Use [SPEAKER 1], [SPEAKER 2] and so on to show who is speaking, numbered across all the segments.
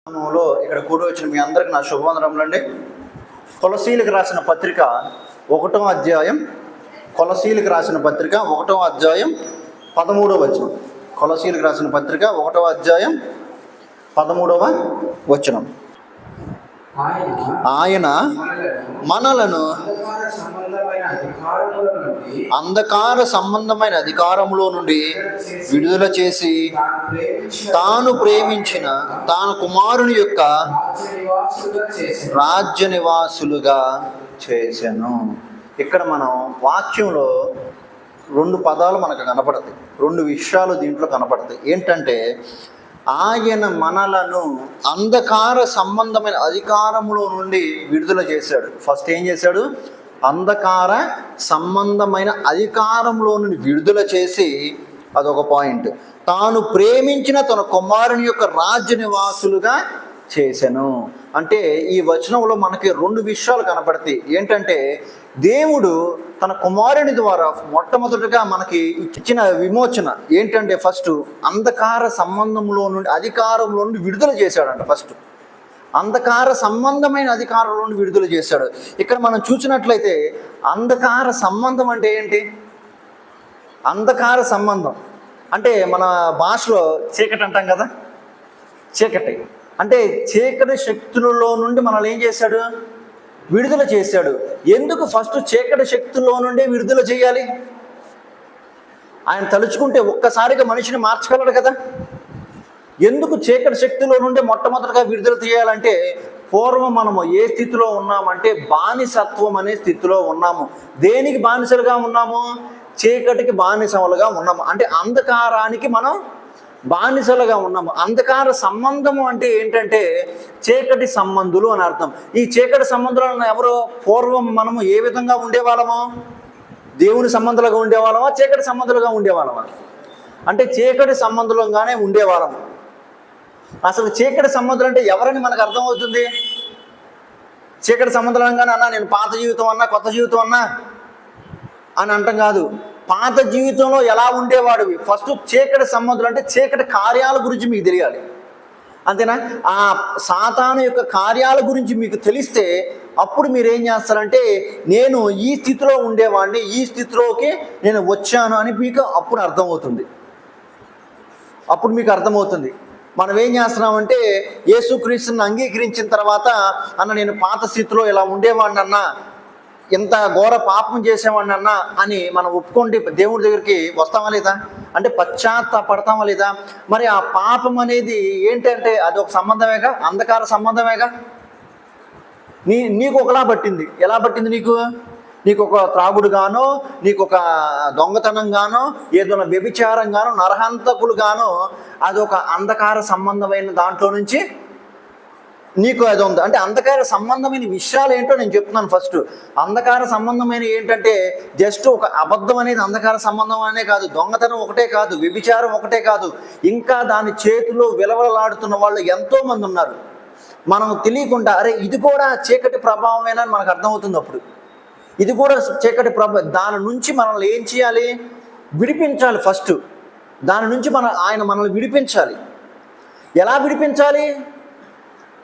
[SPEAKER 1] ఇక్కడ కూడి వచ్చిన మీ అందరికి నా శుభవందనములండి. కొలసీలకు రాసిన పత్రిక 1వ అధ్యాయం, కొలసీలకు రాసిన పత్రిక 1వ అధ్యాయం 13వ వచనం. కొలసీలకు రాసిన పత్రిక 1వ అధ్యాయం 13వ వచనం. ఆయన మనలను అంధకార సంబంధమైన అధికారములో నుండి విడుదల చేసి తాను ప్రేమించిన తాను కుమారుని యొక్క రాజ్య నివాసులుగా చేశాను. ఇక్కడ మనం వాక్యంలో 2 పదాలు మనకు కనపడతాయి, 2 విషయాలు దీంట్లో కనపడతాయి. ఏంటంటే ఆయన మనలను అంధకార సంబంధమైన అధికారములో నుండి విడుదల చేశాడు. ఫస్ట్ ఏం చేశాడు? అంధకార సంబంధమైన అధికారంలో నుండి విడుదల చేసి, అదొక పాయింట్, తాను ప్రేమించిన తన కుమారుని యొక్క రాజ్య నివాసులుగా చేశాను. అంటే ఈ వచనంలో మనకి 2 విషయాలు కనపడతాయి. ఏంటంటే దేవుడు తన కుమారుని ద్వారా మొట్టమొదటిగా మనకి ఇచ్చిన విమోచన ఏంటంటే, ఫస్ట్ అంధకార సంబంధంలో నుండి అధికారంలో నుండి విడుదల చేశాడంట. ఫస్ట్ అంధకార సంబంధమైన అధికారంలో నుండి విడుదల చేశాడు. ఇక్కడ మనం చూసినట్లయితే అంధకార సంబంధం అంటే ఏంటి? అంధకార సంబంధం అంటే మన భాషలో చీకటి అంటాం కదా, చీకటి అంటే చీకటి శక్తులలో నుండి మనల్ని ఏం చేశాడు? విడుదల చేశాడు. ఎందుకు ఫస్ట్ చీకటి శక్తుల్లో నుండి విడుదల చేయాలి? ఆయన తలుచుకుంటే ఒక్కసారిగా మనిషిని మార్చగలడు కదా. ఎందుకు చీకటి శక్తిలో నుండి మొట్టమొదటిగా విడుదల చేయాలంటే, పూర్వం మనము ఏ స్థితిలో ఉన్నామంటే బానిసత్వం అనే స్థితిలో ఉన్నాము. దేనికి బానిసలుగా ఉన్నాము? చీకటికి బానిసలుగా ఉన్నాము. అంటే అంధకారానికి మనం బానిసలుగా ఉన్నాము. అంధకార సంబంధము అంటే ఏంటంటే చీకటి సంబంధులు అని అర్థం. ఈ చీకటి సంబంధులను ఎవరు? పూర్వం మనము ఏ విధంగా ఉండేవాళ్ళము? దేవుని సంబంధులుగా ఉండేవాళ్ళమా, చీకటి సంబంధులుగా ఉండేవాళ్ళమా? అంటే చీకటి సంబంధులుగానే ఉండేవాళ్ళము. అసలు చీకటి సంబంధులు అంటే ఎవరని మనకు అర్థమవుతుంది? చీకటి సంబంధులంగానే అన్నా నేను పాత జీవితం అన్నా కొత్త జీవితం అన్నా అని అంటాం కాదు. పాత జీవితంలో ఎలా ఉండేవాడివి? ఫస్ట్ చీకటి సంబంధులు అంటే చీకటి కార్యాల గురించి మీకు తెలియాలి, అంతేనా? ఆ సాతాను యొక్క కార్యాల గురించి మీకు తెలిస్తే అప్పుడు మీరు ఏం చేస్తారంటే, నేను ఈ స్థితిలో ఉండేవాడిని, ఈ స్థితిలోకి నేను వచ్చాను అని మీకు అప్పుడు అర్థమవుతుంది. అప్పుడు మీకు అర్థమవుతుంది. మనం ఏం చేస్తున్నామంటే యేసుక్రీస్తుని అంగీకరించిన తర్వాత, అన్న నేను పాత స్థితిలో ఇలా ఉండేవాడిని అన్నా, ఎంత ఘోర పాపం చేసేవాడిని అన్నా అని మనం ఒప్పుకోండి దేవుడి దగ్గరికి వస్తామా లేదా? అంటే పశ్చాత్తాపడతామా లేదా? మరి ఆ పాపం అనేది ఏంటంటే అది ఒక సంబంధమేగా, అంధకార సంబంధమేగా. నీకు ఒకలా పట్టింది. ఎలా పట్టింది నీకు ఒక త్రాగుడు గానో, నీకు ఒక దొంగతనం గానో, ఏదైనా వ్యభిచారం గానో, నరహంతకులు గానో, అదొక అంధకార సంబంధమైన దాంట్లో నుంచి నీకు అది ఉంది. అంటే అంధకార సంబంధమైన విషయాలు ఏంటో నేను చెప్తున్నాను. ఫస్ట్ అంధకార సంబంధమైన ఏంటంటే జస్ట్ ఒక అబద్ధం అనేది అంధకార సంబంధం అనే కాదు, దొంగతనం ఒకటే కాదు, వ్యభిచారం ఒకటే కాదు, ఇంకా దాని చేతిలో విలవలాడుతున్న వాళ్ళు ఎంతోమంది ఉన్నారు. మనం తెలియకుండా అరే ఇది కూడా చీకటి ప్రభావమేనా అని మనకు అర్థమవుతుంది. అప్పుడు ఇది కూడా చీకటి ప్రభావం. దాని నుంచి మనల్ని ఏం చేయాలి? విడిపించాలి. ఫస్ట్ దాని నుంచి ఆయన మనల్ని విడిపించాలి.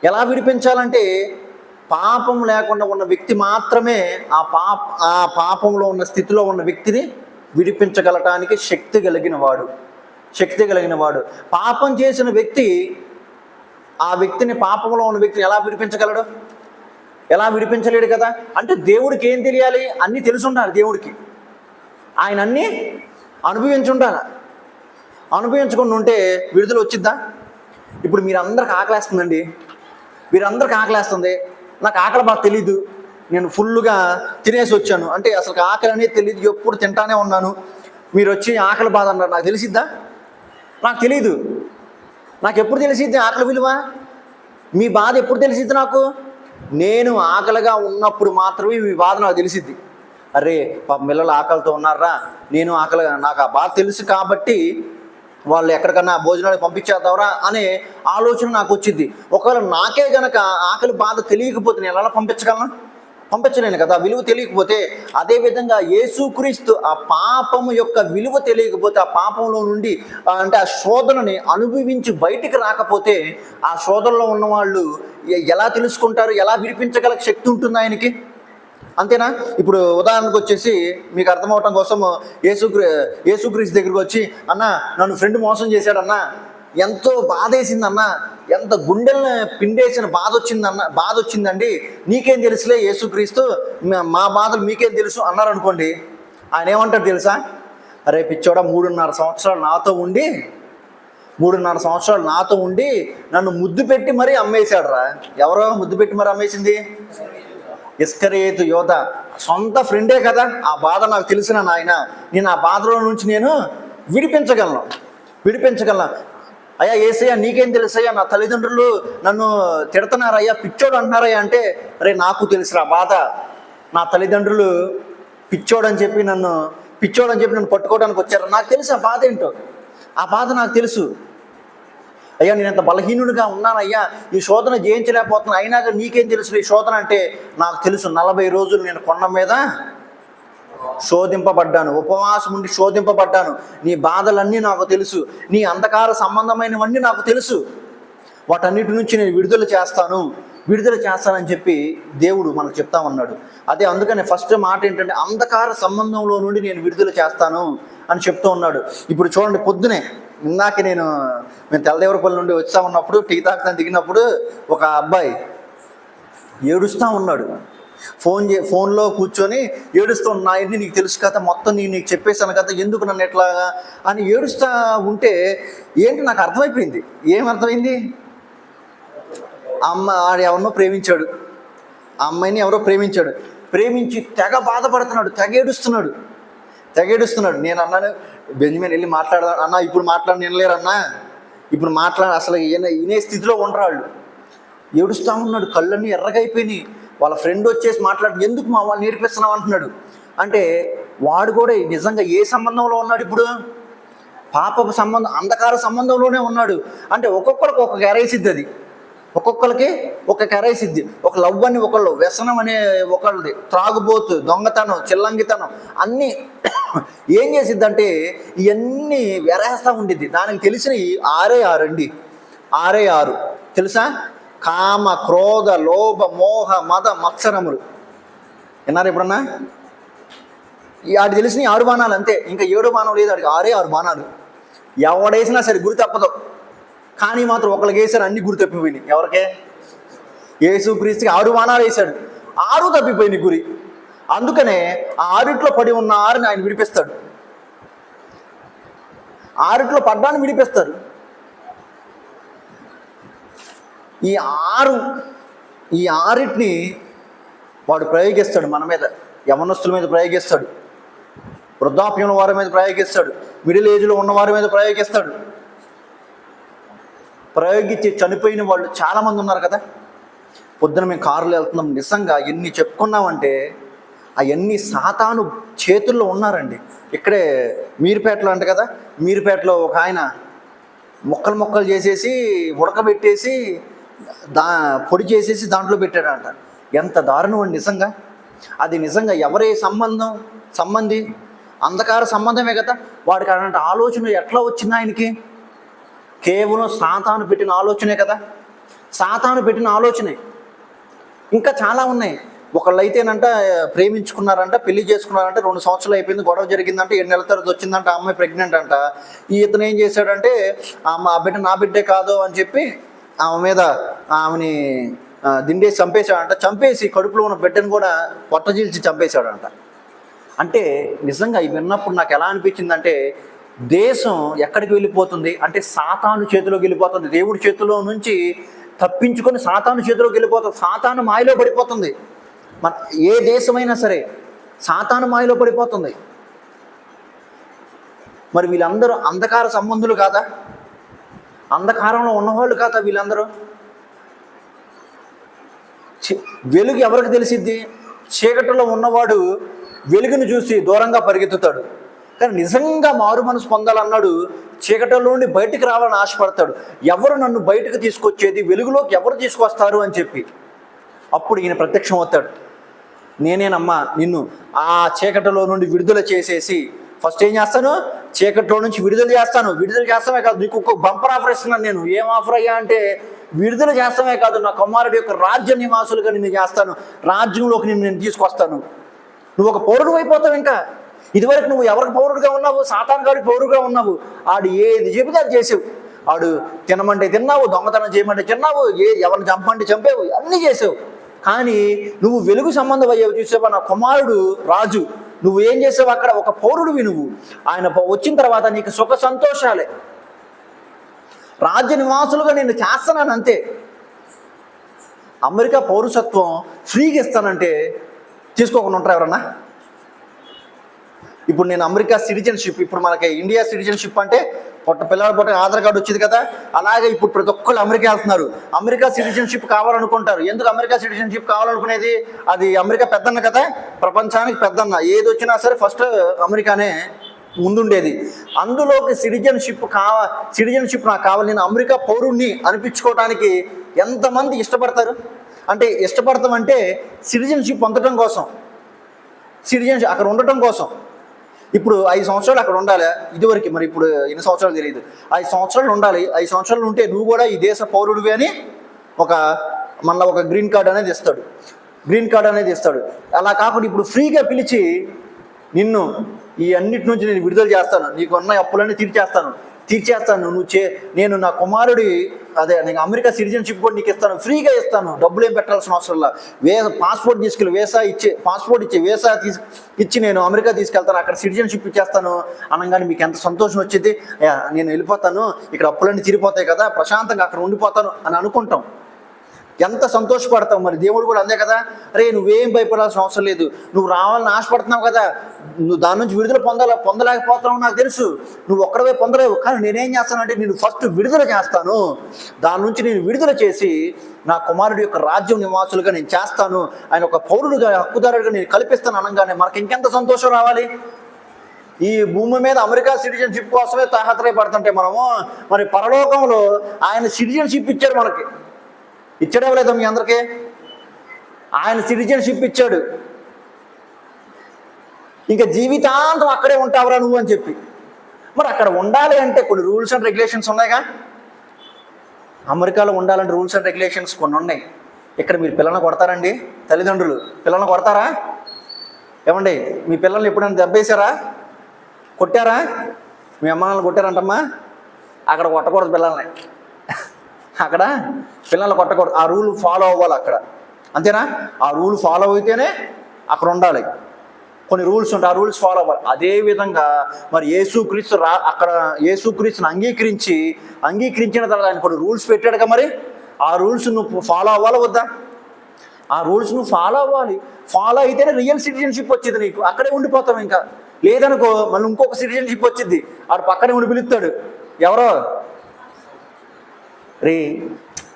[SPEAKER 1] ఎలా విడిపించాలంటే పాపం లేకుండా ఉన్న వ్యక్తి మాత్రమే ఆ పాపంలో ఉన్న స్థితిలో ఉన్న వ్యక్తిని విడిపించగలటానికి శక్తి కలిగిన వాడు. పాపం చేసిన వ్యక్తి ఆ వ్యక్తిని, పాపంలో ఉన్న వ్యక్తిని ఎలా విడిపించగలడు? ఎలా విడిపించలేడు కదా. అంటే దేవుడికి ఏం తెలియాలి? అన్నీ తెలిసి ఉండాలి దేవుడికి. ఆయన అన్నీ అనుభవించుకుని ఉంటే విడుదల వచ్చిద్దా? ఇప్పుడు మీరందరికి ఆకలేస్తుందండి, నాకు ఆకలి బాగా తెలీదు, నేను ఫుల్గా తినేసి వచ్చాను అంటే అసలు ఆకలి అనేది తెలియదు, ఎప్పుడు తింటానే ఉన్నాను. మీరు వచ్చి ఆకలి బాధ అన్నారు, నాకు తెలిసిద్దా? నాకు తెలీదు. నాకు ఎప్పుడు తెలిసిద్ది ఆకలి విలువ? మీ బాధ ఎప్పుడు తెలిసిద్ది నాకు? నేను ఆకలిగా ఉన్నప్పుడు మాత్రమే మీ బాధ నాకు తెలిసిద్ది. అరే పిల్లలు ఆకలితో ఉన్నారా, నాకు ఆ బాధ తెలుసు కాబట్టి వాళ్ళు ఎక్కడికన్నా భోజనానికి పంపించేద్దావరా అనే ఆలోచన నాకు వచ్చింది. ఒకవేళ నాకే గనక ఆకలి బాధ తెలియకపోతే నేను ఎలా పంపించగలను? పంపించలేను కదా, విలువ తెలియకపోతే. అదేవిధంగా యేసుక్రీస్తు ఆ పాపము యొక్క విలువ తెలియకపోతే, ఆ పాపంలో నుండి అంటే ఆ శోధనని అనుభవించి బయటికి రాకపోతే, ఆ శోధనలో ఉన్నవాళ్ళు ఎలా తెలుసుకుంటారు, ఎలా విడిపించగల శక్తి ఉంటుంది ఆయనకి? అంతేనా? ఇప్పుడు ఉదాహరణకు వచ్చేసి మీకు అర్థమవటం కోసం యేసుక్రీస్తు దగ్గరికి వచ్చి, అన్న నన్ను ఫ్రెండ్ మోసం చేశాడన్నా, ఎంతో బాధేసిందన్నా, ఎంత గుండెల్ని పిండేసిన బాధ వచ్చిందండి, నీకేం తెలుసులే యేసుక్రీస్తు, మా బాధలు మీకేం తెలుసు అన్నారు అనుకోండి. ఆయన ఏమంటాడు తెలుసా? అరే పిచ్చోడా, 3.5 సంవత్సరాలు నాతో ఉండి నన్ను ముద్దు పెట్టి మరీ అమ్మేశాడు రా. ఎవరో ముద్దు పెట్టి మరీ అమ్మేసింది? ఇస్కరియోతు యోధ సొంత ఫ్రెండే కదా. ఆ బాధ నాకు తెలిసిన నాయన, నేను ఆ బాధలో నుంచి నేను విడిపించగలను. అయ్యా యేసయ్య నీకేం తెలుసయ్యా, నా తల్లిదండ్రులు నన్ను తిడుతున్నారయ్యా, పిచ్చోడు అంటున్నారయ్యా అంటే, అరే నాకు తెలుసురా బాధ. నా తల్లిదండ్రులు పిచ్చోడని చెప్పి నన్ను పట్టుకోవడానికి వచ్చారు. నాకు తెలుసు ఆ బాధ ఏంటో, ఆ బాధ నాకు తెలుసు. అయ్యా నేను ఎంత బలహీనుడిగా ఉన్నానయ్యా, ఈ శోధన జయించలేకపోతున్నాను, అయినాక నీకేం తెలుసు ఈ శోధన అంటే, నాకు తెలుసు. 40 రోజులు నేను కొండ మీద శోధింపబడ్డాను, ఉపవాసం ఉండి శోధింపబడ్డాను. నీ బాధలన్నీ నాకు తెలుసు, నీ అంధకార సంబంధమైనవన్నీ నాకు తెలుసు. వాటన్నిటి నుంచి నేను విడుదల చేస్తానని చెప్పి దేవుడు మనకు చెప్తా ఉన్నాడు. అదే అందుకని ఫస్ట్ మాట ఏంటంటే, అంధకార సంబంధంలో నుండి నేను విడుదల చేస్తాను అని చెప్తూ ఉన్నాడు. ఇప్పుడు చూడండి, పొద్దునే ఇందాక మేము తెల్లదేవరపల్లి నుండి వచ్చా ఉన్నప్పుడు టీ తాగుతాను దిగినప్పుడు ఒక అబ్బాయి ఏడుస్తూ ఉన్నాడు. ఫోన్లో కూర్చొని ఏడుస్తూ ఉన్నా, ఏంటి నీకు తెలుసు కదా, మొత్తం నీకు చెప్పేశాను కదా, ఎందుకు నన్ను ఎట్లాగా అని ఏడుస్తూ ఉంటే ఏంటి నాకు అర్థమైపోయింది. ఏమర్థమైంది? ఆడు ఎవరినో ప్రేమించాడు, ఆ అమ్మాయిని ఎవరో ప్రేమించి తెగ బాధపడుతున్నాడు, తెగ ఏడుస్తున్నాడు. నేను అన్నాను, బెంజమిన్ వెళ్ళి మాట్లాడదాం అన్నా, ఇప్పుడు వినలేరన్నా, ఇప్పుడు అసలు వినే స్థితిలో ఉండరాళ్ళు. ఏడుస్తూ ఉన్నాడు, కళ్ళన్నీ ఎర్రగైపోయినాయి. వాళ్ళ ఫ్రెండ్ వచ్చేసి ఎందుకు మా వాళ్ళు నేర్పిస్తున్నావు అంటున్నాడు. అంటే వాడు కూడా నిజంగా ఏ సంబంధంలో ఉన్నాడు? ఇప్పుడు పాపపు సంబంధం, అంధకార సంబంధంలోనే ఉన్నాడు. అంటే ఒక్కొక్కరికి ఒక గెరైసిద్ది, అది ఒక్కొక్కరికి ఒక కరైసిద్ది. ఒక లవ్ అని ఒకళ్ళు, వ్యసనం అనే ఒకళ్ళది, త్రాగుబోతు, దొంగతనం, చిల్లంగితనం అన్నీ ఏం చేసిద్ది అంటే ఇవన్నీ వెరేస్తూ ఉండిద్ది. దానికి తెలిసినవి 6 అండి, 6 తెలుసా? కామ, క్రోధ, లోభ, మోహ, మద, మత్సరములు. విన్నారు ఎప్పుడన్నా? వాడు తెలిసిన 6 బాణాలు అంతే, ఇంకా 7 బాణం లేదు వాడికి. 6 బాణాలు ఎవడేసినా సరే గురి తప్పదు. కానీ మాత్రం ఒకళ్ళకి వేసారు, అన్ని గురి తప్పిపోయినాయి. ఎవరికే? యేసుక్రీస్తుకి 6 బాణాలు వేశాడు, 6 తప్పిపోయినాయి గురి. అందుకనే ఆ 6 పడి ఉన్న 6ని ఆయన విడిపిస్తాడు. 6 పడ్డాన్ని విడిపిస్తారు. ఈ 6 వాడు ప్రయోగిస్తాడు మన మీద, యవనస్తుల మీద ప్రయోగిస్తాడు, వృద్ధాప్యంలో వారి మీద ప్రయోగిస్తాడు, మిడిల్ ఏజ్లో ఉన్న వారి మీద ప్రయోగిస్తాడు. ప్రయోగించి చనిపోయిన వాళ్ళు చాలామంది ఉన్నారు కదా. పొద్దున మేము కారులో వెళ్తున్నాం, నిజంగా ఎన్ని చెప్పుకున్నామంటే అవన్నీ సాతాను చేతుల్లో ఉన్నారండి. ఇక్కడే మీరుపేటలో అంట కదా, మీరుపేటలో ఒక ఆయన మొక్కలు చేసేసి ఉడకబెట్టేసి పొడి చేసేసి దాంట్లో పెట్టాడంట. ఎంత దారుణం అండి నిజంగా. అది నిజంగా ఎవరే సంబంధి? అంధకార సంబంధమే కదా. వాడికి అలాంటి ఆలోచన ఎట్లా వచ్చింది ఆయనకి? కేవలం సాతాను పెట్టిన ఆలోచనే కదా, సాతాను పెట్టిన ఆలోచనే. ఇంకా చాలా ఉన్నాయి. ఒకళ్ళైతేనంట ప్రేమించుకున్నారంట, పెళ్లి చేసుకున్నారంట, 2 సంవత్సరాలు అయిపోయింది, గొడవ జరిగిందంటే 7 నెలల తర్వాత వచ్చిందంట, ఆ అమ్మాయి ప్రెగ్నెంట్ అంట. ఇతను ఏం చేశాడంటే, ఆ బిడ్డ నా బిడ్డే కాదు అని చెప్పి ఆమెని దిండేసి చంపేశాడంట. చంపేసి కడుపులో ఉన్న బిడ్డను కూడా పొట్టజీల్చి చంపేశాడంట. అంటే నిజంగా ఇవి విన్నప్పుడు నాకు ఎలా అనిపించిందంటే, దేశం ఎక్కడికి వెళ్ళిపోతుంది అంటే సాతాను చేతిలోకి వెళ్ళిపోతుంది. దేవుడి చేతిలో నుంచి తప్పించుకొని సాతాను చేతిలోకి వెళ్ళిపోతుంది. సాతాను మాయలో పడిపోతుంది. మన ఏ దేశమైనా సరే సాతాను మాయలో పడిపోతుంది. మరి వీళ్ళందరూ అంధకార సంబంధులు కాదా? అంధకారంలో ఉన్నవాళ్ళు కాదా వీళ్ళందరూ? వెలుగు ఎవరికి తెలిసిద్ది? చీకటిలో ఉన్నవాడు వెలుగును చూసి దూరంగా పరిగెత్తుతాడు. కానీ నిజంగా మారు మనసు పొందాలన్నాడు చీకటిలో నుండి బయటికి రావాలని ఆశపడతాడు. ఎవరు నన్ను బయటకు తీసుకొచ్చేది, వెలుగులోకి ఎవరు తీసుకొస్తారు అని చెప్పి అప్పుడు ఈయన ప్రత్యక్షం అవుతాడు. నేనేనమ్మా నిన్ను ఆ చీకటిలో నుండి విడుదల చేసేసి ఫస్ట్ ఏం చేస్తాను, చీకటిలో నుంచి విడుదల చేస్తాను. విడుదల చేస్తామే కాదు, నీకు ఒక బంపర్ ఆఫర్ ఇస్తున్నాను నేను. ఏం ఆఫర్ అయ్యా అంటే, విడుదల చేస్తామే కాదు, నా కుమారుడి యొక్క రాజ్య నివాసులుగా నిన్ను చేస్తాను, రాజ్యంలోకి నేను తీసుకొస్తాను. నువ్వు ఒక పౌరుడు అయిపోతావు. ఇంకా ఇదివరకు నువ్వు ఎవరికి పౌరుడుగా ఉన్నావు? సాతాను గారికి పౌరుడుగా ఉన్నావు. ఆడు ఏది చెబితే అది చేసావు. ఆడు తినమంటే తిన్నావు, దొంగతనం చేయమంటే తిన్నావు, ఎవరిని చంపమంటే చంపేవు, అన్నీ చేసావు. కానీ నువ్వు వెలుగు సంబంధం అయ్యావు. చూసావా, నా కుమారుడు రాజు. నువ్వు ఏం చేసావు అక్కడ? ఒక పౌరుడివి నువ్వు. ఆయన వచ్చిన తర్వాత నీకు సుఖ సంతోషాలే, రాజ్య నివాసులుగా నేను చేస్తున్నాను అంతే. అమెరికా పౌరసత్వం ఫ్రీగా ఇస్తానంటే తీసుకోకుండా ఉంటారు ఎవరన్నా? ఇప్పుడు నేను అమెరికా సిటిజన్షిప్, ఇప్పుడు మనకి ఇండియా సిటిజన్షిప్ అంటే పిల్లల పుట్టిన ఆధార్ కార్డు వచ్చింది కదా, అలాగే ఇప్పుడు ప్రతి ఒక్కళ్ళు అమెరికా వెళ్తున్నారు. అమెరికా సిటిజన్షిప్ కావాలనుకుంటారు. ఎందుకు అమెరికా సిటిజన్షిప్ కావాలనుకునేది? అది అమెరికా పెద్దన్న కదా, ప్రపంచానికి పెద్దన్న. ఏది వచ్చినా సరే ఫస్ట్ అమెరికానే ముందుండేది. అందులోకి సిటిజన్షిప్ నాకు కావాలి, నేను అమెరికా పౌరుణ్ణి అనిపించుకోవడానికి ఎంతమంది ఇష్టపడతారు? అంటే ఇష్టపడతాం అంటే సిటిజన్షిప్ పొందడం కోసం, సిటిజన్షిప్ అక్కడ ఉండటం కోసం. ఇప్పుడు 5 సంవత్సరాలు అక్కడ ఉండాలి ఇదివరకు, మరి ఇప్పుడు ఎన్ని సంవత్సరాలు తెలియదు. 5 సంవత్సరాలు ఉండాలి. 5 సంవత్సరాలు ఉంటే నువ్వు కూడా ఈ దేశ పౌరుడివి అని మళ్ళీ ఒక గ్రీన్ కార్డ్ అనేది ఇస్తాడు. అలా కాకుండా ఇప్పుడు ఫ్రీగా పిలిచి నిన్ను ఈ అన్నిటి నుంచి నేను విడుదల చేస్తాను, నీకు ఉన్న అప్పులన్నీ తీర్చేస్తాను. నేను నా కుమారుడి నేను అమెరికా సిటిజన్షిప్ కూడా నీకు ఇస్తాను, ఫ్రీగా ఇస్తాను, డబ్బులు ఏం పెట్టాల్సిన అవసరం లేదు. పాస్పోర్ట్ తీసుకెళ్ళి పాస్పోర్ట్ ఇచ్చి నేను అమెరికా తీసుకెళ్తాను, అక్కడ సిటిజన్షిప్ ఇచ్చేస్తాను అనగానే మీకు ఎంత సంతోషం వచ్చింది. నేను వెళ్ళిపోతాను, ఇక్కడ అప్పులన్నీ తీరిపోతాయి కదా, ప్రశాంతంగా అక్కడ ఉండిపోతాను అని అనుకుంటాం. ఎంత సంతోషపడతావు. మరి దేవుడు కూడా అందే కదా, అరే నువ్వేం భయపడాల్సిన అవసరం లేదు, నువ్వు రావాలని ఆశపడుతున్నావు కదా, నువ్వు దాని నుంచి విడుదల పొందలేకపోతున్నావు నాకు తెలుసు, నువ్వు ఒక్కడవే పొందలేవు. కానీ నేనేం చేస్తానంటే నేను ఫస్ట్ విడుదల చేస్తాను, దాని నుంచి నేను విడుదల చేసి నా కుమారుడి యొక్క రాజ్యం నివాసులుగా నేను చేస్తాను, ఆయన ఒక పౌరుడుగా హక్కుదారుడిగా నేను కల్పిస్తాను అనగానే మనకి ఇంకెంత సంతోషం రావాలి. ఈ భూమి మీద అమెరికా సిటిజన్షిప్ కోసమే తాహతరపడుతుంటే మనము, మరి పరలోకంలో ఆయన సిటిజన్షిప్ ఇచ్చాడు మనకి. ఇచ్చాడే లేదా మీ అందరికీ? ఆయన సిటిజన్షిప్ ఇచ్చాడు. ఇంకా జీవితాంతం అక్కడే ఉంటావురా నువ్వు అని చెప్పి. మరి అక్కడ ఉండాలి అంటే కొన్ని రూల్స్ అండ్ రెగ్యులేషన్స్ ఉన్నాయిగా. అమెరికాలో ఉండాలంటే రూల్స్ అండ్ రెగ్యులేషన్స్ కొన్ని ఉన్నాయి. ఇక్కడ మీరు పిల్లల్ని కొడతారండి? తల్లిదండ్రులు పిల్లల్ని కొడతారా? ఏమండి మీ పిల్లల్ని ఎప్పుడైనా దెబ్బేశారా? కొట్టారా? మీ అమ్మ నాన్నలు కొట్టారంటమ్మా? అక్కడ కొట్టకూడదు పిల్లల్ని. అక్కడ పిల్లల్ని కొట్టకూడదు. ఆ రూల్ ఫాలో అవ్వాలి అక్కడ, అంతేనా? ఆ రూల్ ఫాలో అయితేనే అక్కడ ఉండాలి. కొన్ని రూల్స్ ఉంటాయి, ఆ రూల్స్ ఫాలో అవ్వాలి. అదేవిధంగా మరి అక్కడ యేసుక్రీస్తుని అంగీకరించిన తర్వాత ఆయన కొన్ని రూల్స్ పెట్టాడుగా, మరి ఆ రూల్స్ నువ్వు ఫాలో అవ్వాలా వద్దా? ఆ రూల్స్ నువ్వు ఫాలో అవ్వాలి. ఫాలో అయితేనే రియల్ సిటిజన్షిప్ వచ్చింది నీకు. అక్కడే ఉండిపోతాం. ఇంకా లేదనుకో మళ్ళీ ఇంకొక సిటిజన్షిప్ వచ్చింది, ఆడు పక్కనే ఉండి పిలుస్తాడు, ఎవరో రే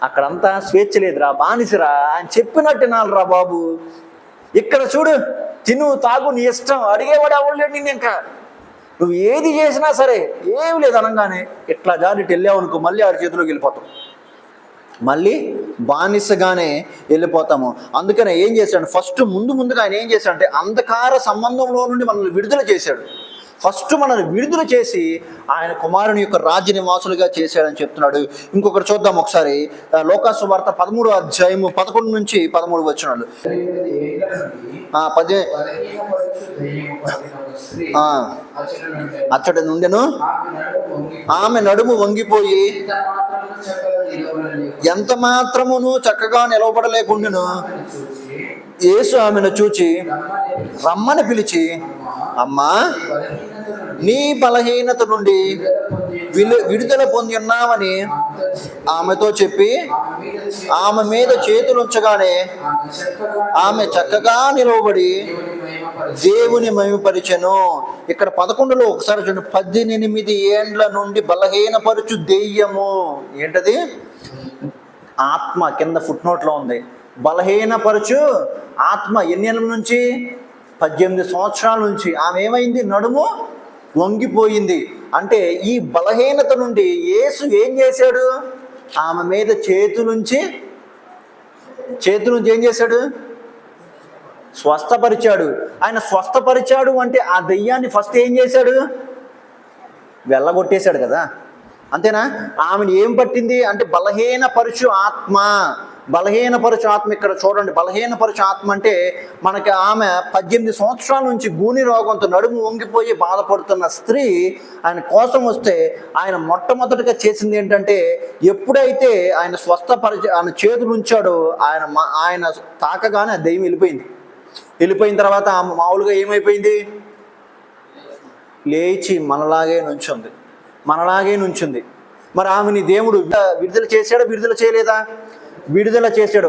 [SPEAKER 1] అక్కడంతా స్వేచ్ఛ లేదురా, బానిసరా, ఆయన చెప్పినట్టు వినాలిరా బాబు. ఇక్కడ చూడు, తిను తాగు నీ ఇష్టం, అడిగేవాడు ఎవడు లేడు నిన్ను. ఇంకా నువ్వు ఏది చేసినా సరే ఏమి లేదు అనగానే ఇట్లా జారిటి వెళ్ళావు అనుకో, మళ్ళీ ఆడి చేతిలోకి వెళ్ళిపోతాం, మళ్ళీ బానిసగానే వెళ్ళిపోతాము. అందుకనే ఏం చేశాడు? ఫస్ట్ ముందుగా ఆయన ఏం చేశాడంటే అంధకార సంబంధంలో నుండి మనల్ని విడుదల చేశాడు. ఫస్ట్ మనల్ని విడుదల చేసి ఆయన కుమారుని యొక్క రాజ్య నివాసులుగా చేశాడని చెప్తున్నాడు. ఇంకొకటి చూద్దాం ఒకసారి, లోకాసు వార్త 13వ అధ్యాయము 11 నుంచి 13 వచనాలు. అచ్చట నుండెను ఆమె నడుము వంగిపోయి ఎంత మాత్రమును చక్కగా నిలవబడలేకుండాను. యేసు ఆమెను చూచి రమ్మని పిలిచి, అమ్మా నీ బలహీనత నుండి విడుదల పొంది ఉన్నామని ఆమెతో చెప్పి ఆమె మీద చేతులుంచగానే ఆమె చక్కగా నిలవబడి దేవుని మహిమపరిచెను. ఇక్కడ 11లో ఒకసారి చూడండి, 18 ఏండ్ల నుండి బలహీనపరచు దెయ్యము. ఏంటది? ఆత్మ. కింద ఫుట్ నోట్లో ఉంది, బలహీనపరచు ఆత్మ. ఎన్ని ఏళ్ళ నుంచి? 18 సంవత్సరాల నుంచి. ఆమె ఏమైంది? నడుము వంగిపోయింది. అంటే ఈ బలహీనత నుండి యేసు ఏం చేశాడు? ఆమె మీద చేతులుంచి ఏం చేశాడు? స్వస్థపరిచాడు. ఆయన స్వస్థపరిచాడు అంటే ఆ దెయ్యాన్ని ఫస్ట్ ఏం చేశాడు? వెళ్ళగొట్టేశాడు కదా, అంతేనా? ఆమెను ఏం పట్టింది అంటే బలహీనపరచు ఆత్మ. బలహీనపరచు ఆత్మ, ఇక్కడ చూడండి, బలహీనపరచు ఆత్మ అంటే మనకి ఆమె 18 సంవత్సరాల నుంచి గూని రోగంతో నడుము వంగిపోయి బాధపడుతున్న స్త్రీ ఆయన కోసం వస్తే ఆయన మొట్టమొదటిగా చేసింది ఏంటంటే, ఎప్పుడైతే ఆయన ఆయన చేతులు ఉంచాడో ఆయన తాకగానే ఆ దెయ్యం వెళ్ళిపోయిన తర్వాత ఆమె మామూలుగా ఏమైపోయింది? లేచి మనలాగే నుంచుంది. మరి ఆమెని దేవుడు విడుదల చేశాడా, విడుదల చేయలేదా? విడుదల చేశాడు.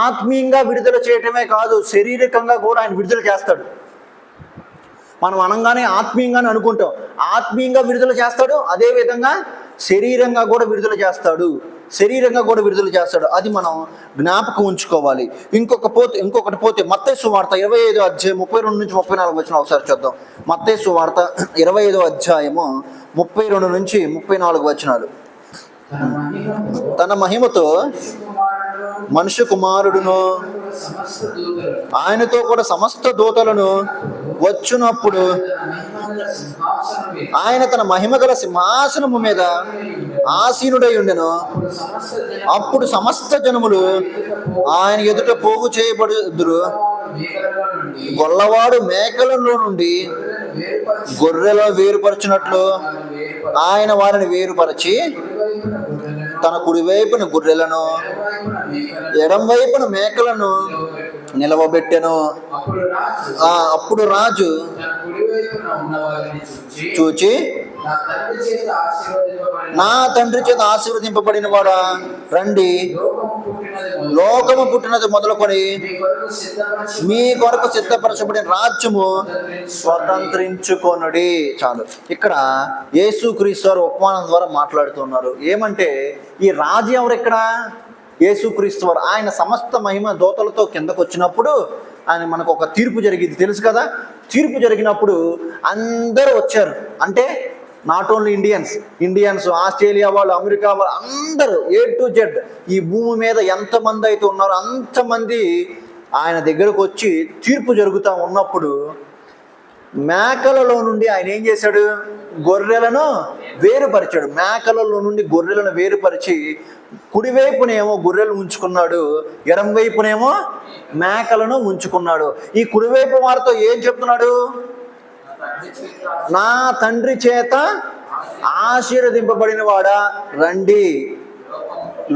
[SPEAKER 1] ఆత్మీయంగా విడుదల చేయటమే కాదు, శారీరకంగా కూడా ఆయన విడుదల చేస్తాడు. మనం అనగానే ఆత్మీయంగానే అనుకుంటాం, ఆత్మీయంగా విడుదల చేస్తాడు, అదేవిధంగా శరీరంగా కూడా విడుదల చేస్తాడు. అది మనం జ్ఞాపకం ఉంచుకోవాలి. ఇంకొకటి పోతే మత్తయి సువార్త 25వ అధ్యాయం 32 నుంచి 34 వచ్చిన ఒకసారి చూద్దాం. మత్తయి సువార్త 25వ అధ్యాయము 32 నుంచి 34 వచనాలు. తన మహిమతో మనుష్య కుమారుడును ఆయనతో కూడా సమస్త దూతలను వచ్చునప్పుడు ఆయన తన మహిమ గల సింహాసనము మీద ఆసీనుడై ఉండెను. అప్పుడు సమస్త జనములు ఆయన ఎదుట పోగు చేయబడుదురు. గొల్లవాడు మేకలలో నుండి గొర్రెలను వేరుపరచినట్లు ఆయన వారిని వేరుపరచి తన కుడివైపున గొర్రెలను ఎడం వైపున మేకలను నిలవబెట్టెను. అప్పుడు రాజు చూచి, నా తండ్రి చేత ఆశీర్వదింపబడిన వాడా, రండి, లోకము పుట్టినది మొదలుకొని మీ కొరకు సిద్ధపరచబడిన రాజ్యము స్వతంత్రించుకొనుడి. చాలు. ఇక్కడ యేసుక్రీస్తు వారు ఉపమానం ద్వారా మాట్లాడుతున్నారు. ఏమంటే ఈ రాజు ఎవరు? ఇక్కడ యేసుక్రీస్తు వారు. ఆయన సమస్త మహిమ దూతలతో కిందకు వచ్చినప్పుడు ఆయన మనకు ఒక తీర్పు జరిగింది, తెలుసు కదా. తీర్పు జరిగినప్పుడు అందరూ వచ్చారు. అంటే నాట్ ఓన్లీ ఇండియన్స్, ఆస్ట్రేలియా వాళ్ళు, అమెరికా వాళ్ళు, అందరూ A to Z ఈ భూమి మీద ఎంతమంది అయితే ఉన్నారో అంతమంది ఆయన దగ్గరకు వచ్చి తీర్పు జరుగుతూ ఉన్నప్పుడు మేకలలో నుండి ఆయన ఏం చేశాడు? గొర్రెలను వేరుపరిచాడు. మేకలలో నుండి గొర్రెలను వేరుపరిచి కుడివైపునేమో గొర్రెలు ఉంచుకున్నాడు, ఎడం వైపునేమో మేకలను ఉంచుకున్నాడు. ఈ కుడివైపు వారితో ఏం చెప్తున్నాడు? నా తండ్రి చేత ఆశీర్వదింపబడిన వాడా, రండి,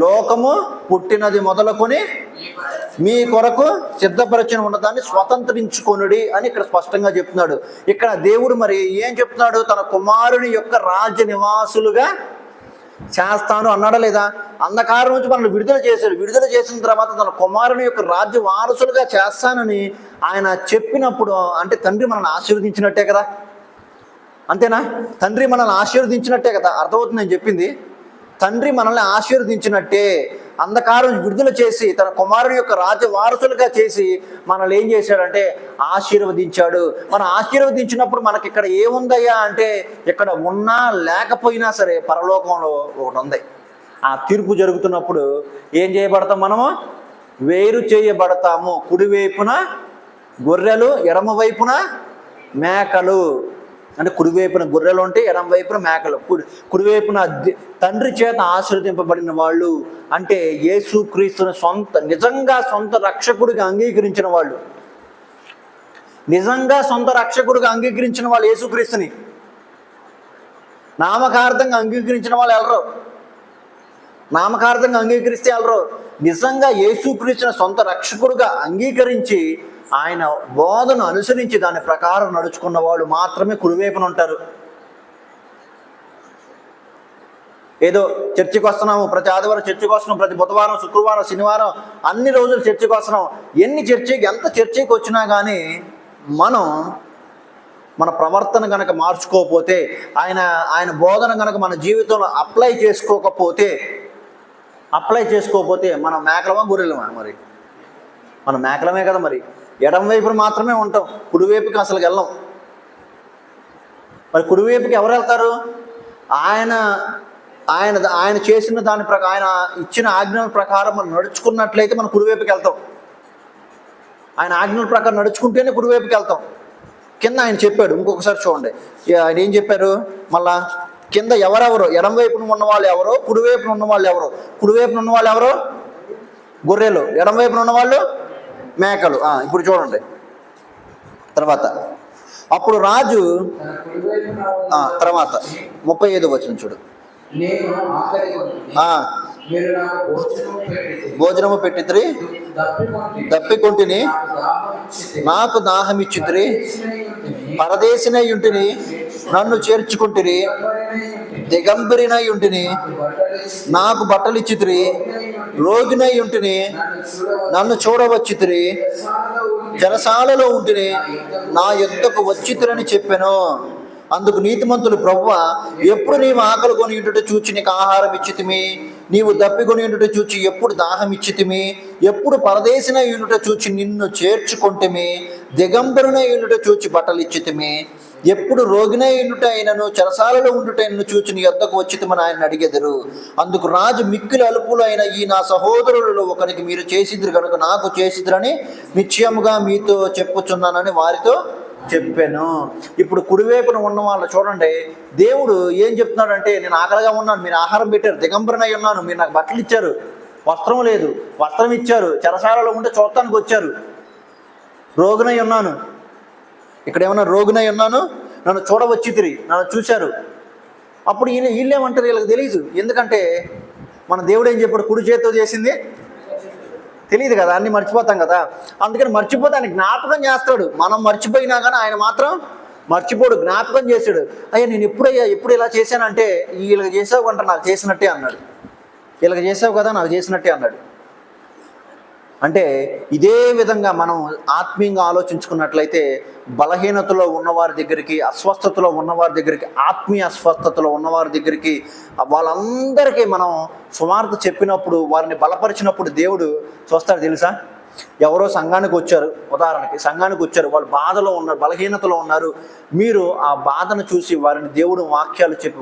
[SPEAKER 1] లోకము పుట్టినది మొదలుకొని మీ కొరకు సిద్ధపరచిన ఉన్నదాన్ని స్వతంత్రించుకొనుడి అని ఇక్కడ స్పష్టంగా చెప్తున్నాడు. ఇక్కడ దేవుడు మరి ఏం చెప్తున్నాడు? తన కుమారుని యొక్క రాజ్య నివాసులుగా చేస్తాను అన్నాడా లేదా? అంధకారం నుంచి మనల్ని విడుదల చేశాడు. విడుదల చేసిన తర్వాత తన కుమారుని యొక్క రాజ్య వారసులుగా చేస్తానని ఆయన చెప్పినప్పుడు అంటే తండ్రి మనల్ని ఆశీర్వదించినట్టే కదా, అంతేనా? తండ్రి మనల్ని ఆశీర్వదించినట్టే కదా, అర్థమవుతుంది నేను చెప్పింది. తండ్రి మనల్ని ఆశీర్వదించినట్టే. అంధకారం విడుదల చేసి తన కుమారుని యొక్క రాజ్య వారసులుగా చేసి మనల్ని ఏం చేశాడంటే ఆశీర్వదించాడు. మనం ఆశీర్వదించినప్పుడు మనకి ఇక్కడ ఏముందయ్యా అంటే, ఇక్కడ ఉన్నా లేకపోయినా సరే పరలోకంలో ఒకటి ఉంది. ఆ తీర్పు జరుగుతున్నప్పుడు ఏం చేయబడతాం? మనము వేరు చేయబడతాము. కుడివైపున గొర్రెలు, ఎడమ వైపున మేకలు. అంటే కుడివైపున గొర్రెలు ఉంటే ఎడమ వైపున మేకలు. కుడివైపున తండ్రి చేత ఆశీర్వదింపబడిన వాళ్ళు అంటే యేసుక్రీస్తుని నిజంగా సొంత రక్షకుడిగా అంగీకరించిన వాళ్ళు. నిజంగా సొంత రక్షకుడిగా అంగీకరించిన వాళ్ళు యేసుక్రీస్తుని. నామకార్థంగా అంగీకరించిన వాళ్ళు వెళ్ళరు. నామకార్థంగా అంగీకరిస్తే వెళ్ళరు. నిజంగా యేసుక్రీస్తుని సొంత రక్షకుడిగా అంగీకరించి ఆయన బోధను అనుసరించి దాని ప్రకారం నడుచుకున్న వాళ్ళు మాత్రమే కుడివైపున ఉంటారు. ఏదో చర్చికి వస్తున్నాము, ప్రతి ఆదివారం చర్చికి వస్తున్నాం, ప్రతి బుధవారం, శుక్రవారం, శనివారం అన్ని రోజులు చర్చికి వస్తున్నాం. ఎంత చర్చికి వచ్చినా కానీ మన ప్రవర్తన కనుక మార్చుకోకపోతే, ఆయన బోధన కనుక మన జీవితంలో అప్లై చేసుకోకపోతే మనం మేకలమా గొర్రెలమా? మరి మనం మేకలమే కదా. మరి ఎడం వైపున మాత్రమే ఉంటాం, కుడివైపుకి అసలు వెళ్ళం. మరి కుడివైపుకి ఎవరు వెళ్తారు? ఆయన చేసిన దాని ప్రకారం, ఆయన ఇచ్చిన ఆజ్ఞల ప్రకారం మనం నడుచుకున్నట్లయితే మనం కుడివైపుకి వెళ్తాం. ఆయన ఆజ్ఞల ప్రకారం నడుచుకుంటేనే కుడివైపుకి వెళ్తాం. కింద ఆయన చెప్పాడు, ఇంకొకసారి చూడండి ఆయన ఏం చెప్పారు మళ్ళా కింద ఎవరెవరో, ఎడం వైపున ఉన్న వాళ్ళు ఎవరో, కుడివైపున ఉన్న వాళ్ళు ఎవరో. కుడివైపున ఉన్న వాళ్ళు ఎవరో గొర్రెలు, ఎడం వైపున ఉన్నవాళ్ళు మేకలు. ఇప్పుడు చూడండి తర్వాత అప్పుడు రాజు తర్వాత 35వ వచనం చూడు. భోజనము పెట్టిద్రి, దప్పికొంటిని, నాకు దాహమిచ్చిద్రి, పరదేశినై ఉంటిని, నన్ను చేర్చుకుంటిరి, దిగంబరినై ఉంటిని, నాకు బట్టలు ఇచ్చితిరి, రోగినై ఉంటిని, నన్ను చూడవచ్చితిరి, చెరసాలలో ఉంటిని, నా యొద్దకు వచ్చితిరని చెప్పెను. అందుకు నీతిమంతులు, ప్రభువా, ఎప్పుడు నీవు ఆకలి కొని ఉండుట చూచి నీకు ఆహారం ఇచ్చితిమి, నీవు దప్పికొని ఉండుట చూచి ఎప్పుడు దాహం ఇచ్చితిమి, ఎప్పుడు పరదేశినై ఉండుట చూచి నిన్ను చేర్చుకొంటిమి, దిగంబరునై ఉండుట చూచి బట్టలు ఇచ్చితిమి, ఎప్పుడు రోగినై ఉండుట అయినను చెరసాలలో ఉండుట అయినను చూచి నీ యొద్దకు వచ్చితిమని ఆయన అడిగెదరు. అందుకు రాజు, మిక్కిలి అలుపులు అయిన ఈ నా సహోదరులలో ఒకరికి మీరు చేసిద్రు కనుక నాకు చేసిద్రని నిశ్చయముగా మీతో చెప్పుచున్నానని వారితో చెప్పాను. ఇప్పుడు కుడివైపున ఉన్న వాళ్ళు చూడండి, దేవుడు ఏం చెప్తున్నాడంటే, నేను ఆకలిగా ఉన్నాను, మీరు ఆహారం పెట్టారు, దిగంబరనై ఉన్నాను, మీరు నాకు బట్టలు ఇచ్చారు, వస్త్రం లేదు, వస్త్రం ఇచ్చారు, చెరసాలలో ఉంటే చూడటానికి వచ్చారు, రోగినై ఉన్నాను, ఇక్కడ ఏమన్నా రోగినై ఉన్నాను, నన్ను చూడవచ్చితిరి, నన్ను చూశారు. అప్పుడు వీళ్ళేమంటారు, వీళ్ళకి తెలియదు. ఎందుకంటే మన దేవుడు ఏం చెప్పాడు, కుడి చేతితో చేసింది తెలియదు కదా, అన్నీ మర్చిపోతాం కదా. అందుకని మర్చిపోతే ఆయన జ్ఞాపకం చేస్తాడు. మనం మర్చిపోయినా కానీ ఆయన మాత్రం మర్చిపోడు, జ్ఞాపకం చేశాడు. అయ్యా నేను ఎప్పుడు ఇలా చేశానంటే, వీళ్ళకి చేసావు కంటే నాకు చేసినట్టే అన్నాడు, వీళ్ళకి చేసావు కదా నాకు చేసినట్టే అన్నాడు. అంటే ఇదే విధంగా మనం ఆత్మీయంగా ఆలోచించుకున్నట్లయితే బలహీనతలో ఉన్నవారి దగ్గరికి, అస్వస్థతలో ఉన్నవారి దగ్గరికి, ఆత్మీయ అస్వస్థతలో ఉన్నవారి దగ్గరికి, వాళ్ళందరికీ మనం సువార్త చెప్పినప్పుడు, వారిని బలపరిచినప్పుడు దేవుడు చూస్తాడు తెలుసా. ఎవరో సంఘానికి వచ్చారు, ఉదాహరణకి సంఘానికి వచ్చారు, వాళ్ళు బాధలో ఉన్నారు, బలహీనతలో ఉన్నారు, మీరు ఆ బాధను చూసి వారిని దేవుడు వాక్యాలు చెప్పి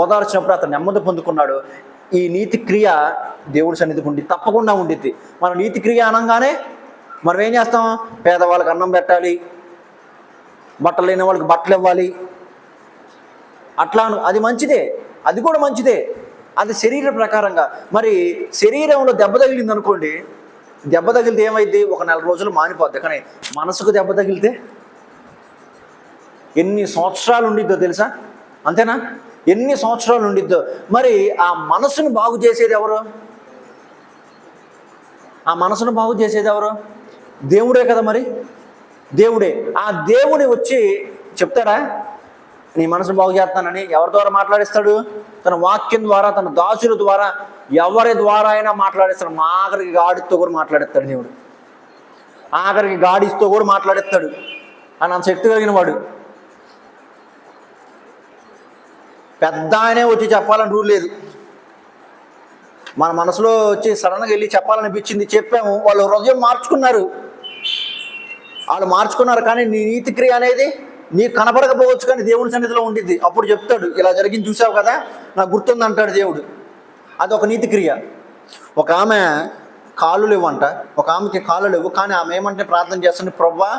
[SPEAKER 1] ఓదార్చినప్పుడు అతను నెమ్మది పొందుకున్నాడు. ఈ నీతి క్రియ దేవుడి సన్నిధికి ఉండి తప్పకుండా ఉండిద్ది. మనం నీతి క్రియ అనగానే మనం ఏం చేస్తాం, పేదవాళ్ళకి అన్నం పెట్టాలి, బట్టలు లేని వాళ్ళకి బట్టలు ఇవ్వాలి, అట్లాను, అది మంచిదే, అది కూడా మంచిదే, అది శరీర ప్రకారంగా. మరి శరీరంలో దెబ్బ తగిలింది అనుకోండి, దెబ్బ తగిలితే ఏమైంది, ఒక నెల రోజులు మానిపోద్ది. కానీ మనసుకు దెబ్బ తగిలితే ఎన్ని సంవత్సరాలు ఉండిద్దో తెలుసా, అంతేనా, ఎన్ని సంవత్సరాలు ఉండిద్దో. మరి ఆ మనసును బాగు చేసేది ఎవరు, ఆ మనసును బాగు చేసేది ఎవరు, దేవుడే కదా. మరి దేవుడే, ఆ దేవుని వచ్చి చెప్తాడా నీ మనసును బాగు చేస్తానని? ఎవరి ద్వారా మాట్లాడిస్తాడు, తన వాక్యం ద్వారా, తన దాసుల ద్వారా, ఎవరి ద్వారా అయినా మాట్లాడిస్తాడు. ఆఖరికి గాడితో కూడా మాట్లాడేస్తాడు దేవుడు, ఆఖరికి గాడితో కూడా మాట్లాడేస్తాడు. అని అంత శక్తి కలిగిన వాడు. పెద్ద ఆయనే వచ్చి చెప్పాలని రూల్ లేదు. మన మనసులో వచ్చి సడన్గా వెళ్ళి చెప్పాలనిపించింది, చెప్పాము, వాళ్ళు హృదయం మార్చుకున్నారు, కానీ నీ నీతి క్రియ అనేది నీకు కనపడకపోవచ్చు, కానీ దేవుని సన్నిధిలో ఉండిద్ది. అప్పుడు చెప్తాడు, ఇలా జరిగింది చూసావు కదా, నాకు గుర్తుంది అంటాడు దేవుడు. అదొక నీతి క్రియ. ఒక ఆమె కాళ్ళు లేవంట, ఒక ఆమెకి కాళ్ళు లేవు, కానీ ఆమె ఏమంటే ప్రార్థన చేస్తుంది, ప్రభువా